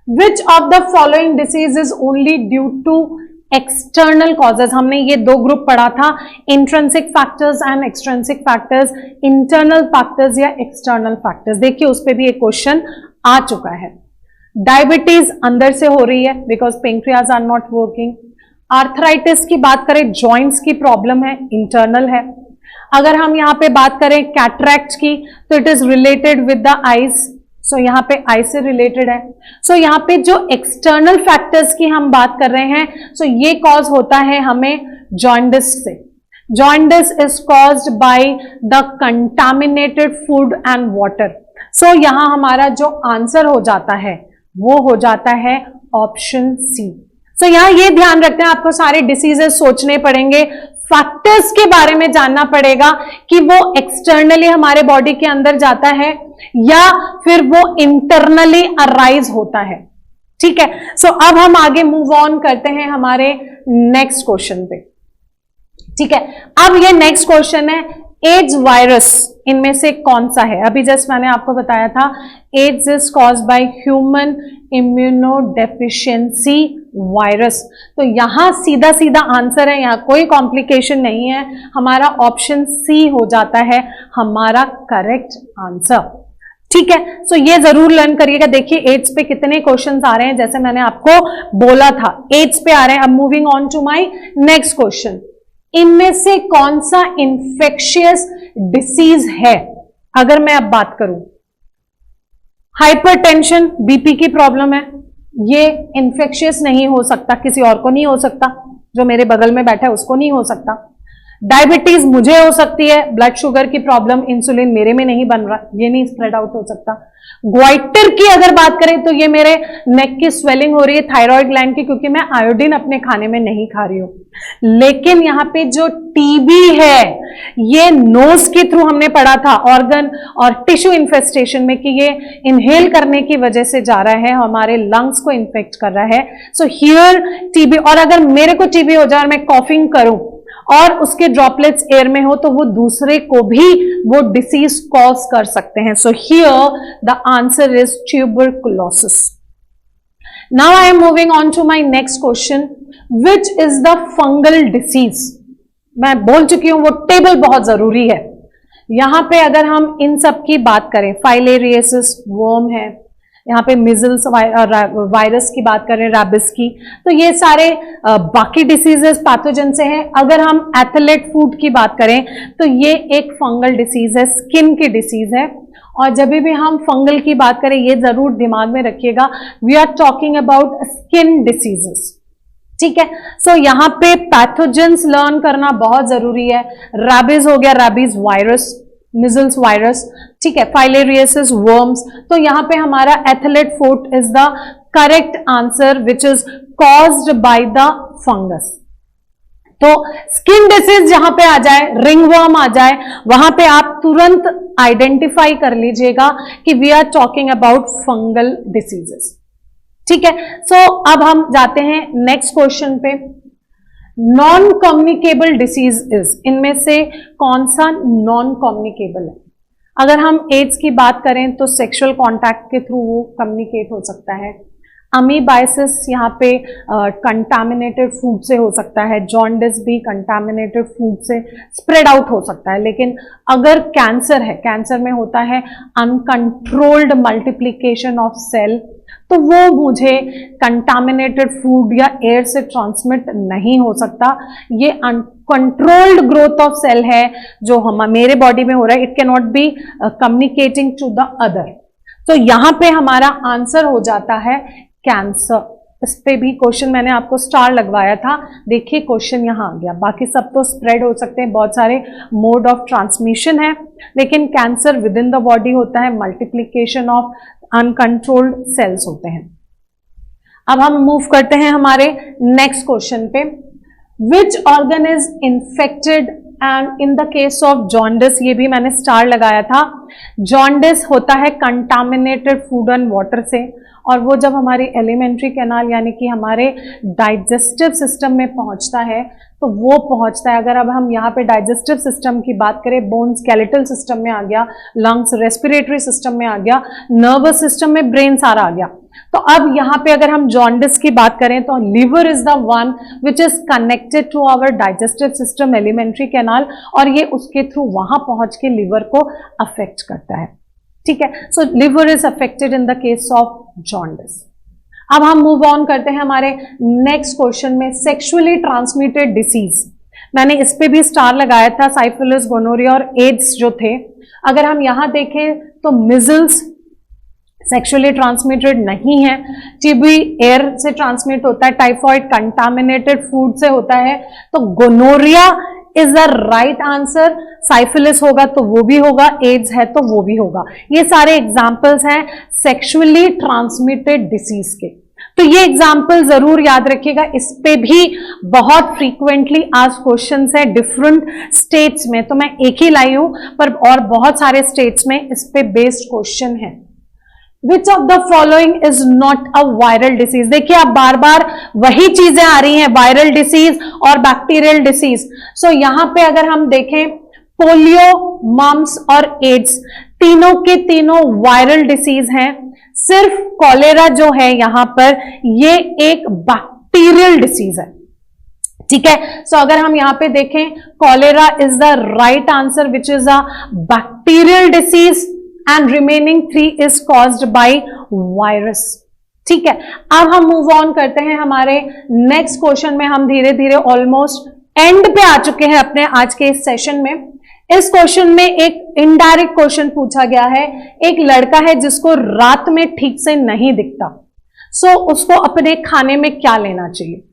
Which of the following disease is only due to external causes, हमने ये 2 ग्रुप पढ़ा था, intrinsic factors and extrinsic factors, internal factors या एक्सटर्नल फैक्टर्स। देखिए उस पर भी एक क्वेश्चन आ चुका है। डायबिटीज अंदर से हो रही है because pancreas are not working. Arthritis की बात करें, जॉइंट्स की प्रॉब्लम है, इंटरनल है। अगर हम यहां पे बात करें कैटरैक्ट की, तो it is related with the eyes, so यहां पे आई से रिलेटेड है। सो यहां पे जो एक्सटर्नल फैक्टर्स की हम बात कर रहे हैं, सो ये कॉज होता है हमें जॉन्डिस से। Jaundice is caused by the contaminated food and water. So यहां हमारा जो आंसर हो जाता है वो हो जाता है ऑप्शन सी। सो यहां ये ध्यान रखते हैं, आपको सारे डिसीजेस सोचने पड़ेंगे, फैक्टर्स के बारे में जानना पड़ेगा कि वो एक्सटर्नली हमारे बॉडी के अंदर जाता है या फिर वो इंटरनली अराइज होता है। ठीक है, सो अब हम आगे मूव ऑन करते हैं हमारे नेक्स्ट क्वेश्चन पे। ठीक है, अब ये नेक्स्ट क्वेश्चन है, एड्स वायरस इनमें से कौन सा है? अभी जस्ट मैंने आपको बताया था AIDS is caused by human immunodeficiency virus. तो यहां सीधा सीधा आंसर है, यहां कोई कॉम्प्लिकेशन नहीं है, हमारा ऑप्शन सी हो जाता है हमारा करेक्ट आंसर। ठीक है, सो ये जरूर लर्न करिएगा। देखिए एड्स पे कितने क्वेश्चंस आ रहे हैं, जैसे मैंने आपको बोला था एड्स पे आ रहे हैं। अब moving on to my next question, इनमें से कौन सा इंफेक्शियस डिसीज है? अगर मैं अब बात करूं, हाइपरटेंशन, बीपी की प्रॉब्लम है, ये इंफेक्शियस नहीं हो सकता, किसी और को नहीं हो सकता, जो मेरे बगल में बैठा है उसको नहीं हो सकता। डायबिटीज मुझे हो सकती है, ब्लड शुगर की प्रॉब्लम, इंसुलिन मेरे में नहीं बन रहा, ये नहीं स्प्रेड आउट हो सकता। ग्वाइटर की अगर बात करें तो ये मेरे नेक की स्वेलिंग हो रही है थायराइड ग्लैंड की, क्योंकि मैं आयोडीन अपने खाने में नहीं खा रही हूं। लेकिन यहां पे जो टीबी है, ये नोज के थ्रू हमने पढ़ा था ऑर्गन और टिश्यू इन्फेस्टेशन में कि ये इनहेल करने की वजह से जा रहा है, हमारे लंग्स को इन्फेक्ट कर रहा है। सो हियर टीबी, और अगर मेरे को टीबी हो जाए और मैं कॉफिंग करूं और उसके ड्रॉपलेट्स एयर में हो तो वो दूसरे को भी वो डिसीज कॉज कर सकते हैं. So here the answer is tuberculosis. Now I am moving on to my next question. Which is the fungal disease? मैं बोल चुकी हूं वो टेबल बहुत जरूरी है. यहां पे अगर हम इन सब की बात करें, फाइलेरियसिस वर्म है, यहाँ पे मिजल्स वायरस की बात करें, रैबिस की, तो ये सारे बाकी डिसीजेस पैथोजन से हैं. अगर हम एथलेट फूड की बात करें तो ये एक फंगल डिसीज है, स्किन की डिसीज है. और जब भी हम फंगल की बात करें ये जरूर दिमाग में रखिएगा, we are talking about skin diseases. ठीक है. सो यहाँ पे पैथोजेंस लर्न करना बहुत जरूरी है. रैबिस हो गया, रैबिस वायरस, मिजल्स वायरस, ठीक है, फाइलेरियसिस वर्म्स. तो यहाँ पे हमारा athlete foot is the correct answer which is caused by the fungus. तो स्किन डिसीज जहां पे आ जाए, रिंगवर्म आ जाए, वहां पे आप तुरंत आइडेंटिफाई कर लीजिएगा कि we are talking about fungal diseases. ठीक है. सो अब हम जाते हैं नेक्स्ट क्वेश्चन पे. नॉन कम्युनिकेबल डिसीज इज, इनमें से कौन सा नॉन कम्युनिकेबल है? अगर हम एड्स की बात करें तो सेक्सुअल कांटेक्ट के थ्रू वो कम्युनिकेट हो सकता है. अमीबाइसिस यहाँ पे कंटामिनेटेड फूड से हो सकता है. जॉन्डिस भी कंटामिनेटेड फूड से स्प्रेड आउट हो सकता है. लेकिन अगर कैंसर है, कैंसर में होता है अनकंट्रोल्ड मल्टीप्लिकेशन ऑफ सेल, तो वो मुझे कंटामिनेटेड फूड या एयर से ट्रांसमिट नहीं हो सकता. ये अनकंट्रोल्ड ग्रोथ ऑफ सेल है जो मेरे बॉडी में हो रहा है. It can not be communicating to the other. तो यहां पे हमारा आंसर हो जाता है कैंसर. इस पे भी क्वेश्चन मैंने आपको स्टार लगवाया था. देखिए क्वेश्चन यहां आ गया. बाकी सब तो स्प्रेड हो सकते हैं, बहुत सारे मोड ऑफ ट्रांसमिशन है, लेकिन cancer with in the body होता है, मल्टीप्लिकेशन ऑफ अनकंट्रोल्ड सेल्स होते हैं. अब हम मूव करते हैं हमारे नेक्स्ट क्वेश्चन पे. Which organ is infected and in the case of jaundice, ये भी मैंने स्टार लगाया था. जॉन्डिस होता है कंटामिनेटेड फूड एंड वाटर से, और वो जब हमारी एलिमेंट्री कैनाल यानी कि हमारे डाइजेस्टिव सिस्टम में पहुंचता है तो वो पहुंचता है. अगर अब हम यहाँ पे डाइजेस्टिव सिस्टम की बात करें, बोन स्केलेटल सिस्टम में आ गया, लंग्स रेस्पिरेटरी सिस्टम में आ गया, नर्वस सिस्टम में ब्रेन सारा आ गया. तो अब यहाँ पे अगर हम जॉन्डिस की बात करें तो liver is the one which is connected to our digestive system, alimentary canal, और ये उसके थ्रू वहां पहुंच के लिवर को अफेक्ट करता है. ठीक है. So liver is affected in the case of jaundice. अब हम मूव ऑन करते हैं हमारे नेक्स्ट क्वेश्चन में. सेक्सुअली ट्रांसमिटेड डिसीज, मैंने इस पे भी स्टार लगाया था. साइफिलिस, गोनोरिया और एड्स जो थे, अगर हम यहां देखें तो मिजल्स सेक्सुअली ट्रांसमिटेड नहीं है. टीबी एयर से ट्रांसमिट होता है. टाइफॉइड कंटामिनेटेड फूड से होता है. तो gonorrhoea is the right answer. Syphilis होगा तो वो भी होगा, एड्स है तो वो भी होगा. ये सारे एग्जाम्पल्स हैं सेक्सुअली ट्रांसमिटेड डिसीज के. तो ये एग्जाम्पल जरूर याद रखिएगा. इस पे भी बहुत फ्रीक्वेंटली आज क्वेश्चंस है डिफरेंट स्टेट्स में, तो मैं एक ही लाई हूं पर और बहुत सारे स्टेट्स में इस पे बेस्ड क्वेश्चन है. विच of the following is not a viral disease? देखिए आप बार बार वही चीजें आ रही हैं, वायरल डिसीज और बैक्टीरियल डिसीज. सो यहां पे अगर हम देखें, पोलियो, मम्स और एड्स तीनों के तीनों वायरल डिसीज हैं. सिर्फ कॉलेरा जो है यहां पर, ये एक बैक्टीरियल डिसीज है. ठीक है. सो अगर हम यहां पे देखें, cholera is the right answer which is a bacterial disease and remaining 3 is caused by virus. ठीक है. अब हम मूव ऑन करते हैं हमारे नेक्स्ट क्वेश्चन में. हम धीरे धीरे ऑलमोस्ट एंड पे आ चुके हैं अपने आज के इस सेशन में. इस क्वेश्चन में एक इनडायरेक्ट क्वेश्चन पूछा गया है. एक लड़का है जिसको रात में ठीक से नहीं दिखता, सो उसको अपने खाने में क्या लेना चाहिए?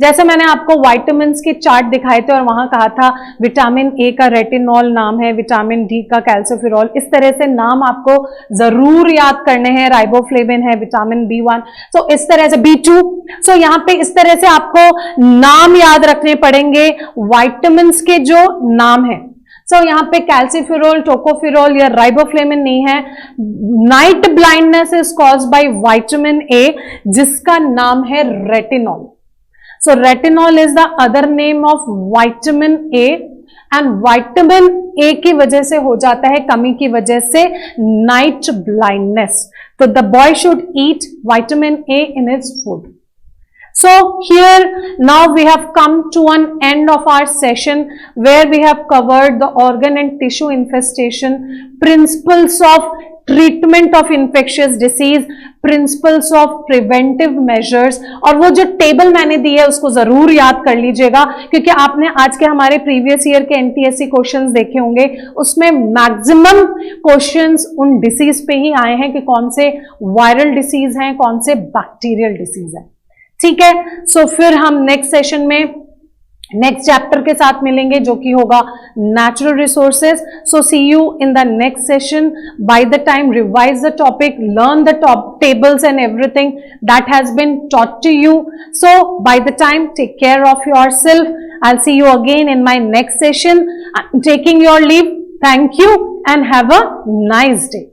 जैसे मैंने आपको विटामिन्स के चार्ट दिखाए थे और वहां कहा था विटामिन ए का रेटिनॉल नाम है, विटामिन डी का कैल्सिफेरॉल. इस तरह से नाम आपको जरूर याद करने हैं. राइबोफ्लेविन है, विटामिन B1, तो इस तरह से B2. सो यहां पे इस तरह से आपको नाम याद रखने पड़ेंगे विटामिन्स के जो नाम है. सो यहां पे कैल्सिफेरॉल, टोकोफेरॉल या राइबोफ्लेविन नहीं है. Night blindness is caused bye vitamin A जिसका नाम है retinol. So retinol is the other name of vitamin A, and vitamin A की वजह से हो जाता है, कमी की वजह से, night blindness. So the boy should eat vitamin A in his food. So here now we have come to an end of our session where we have covered the organ and tissue infestation, principles of treatment of infectious disease, principles of preventive measures. और वो जो table मैंने दी है उसको जरूर याद कर लीजिएगा, क्योंकि आपने आज के हमारे प्रीवियस ईयर के एनटीएससी क्वेश्चंस देखे होंगे, उसमें मैक्सिमम क्वेश्चंस उन डिसीज पे ही आए हैं कि कौन से वायरल डिसीज हैं, कौन से बैक्टीरियल डिसीज है. ठीक है, सो फिर हम नेक्स्ट सेशन में नेक्स्ट चैप्टर के साथ मिलेंगे जो कि होगा natural resources. So see you in the next session. By the time revise the topic, learn the top tables and everything that has been taught to you. So by the time take care of yourself. I will see you again in my next session. Taking your leave. Thank you and have a nice day.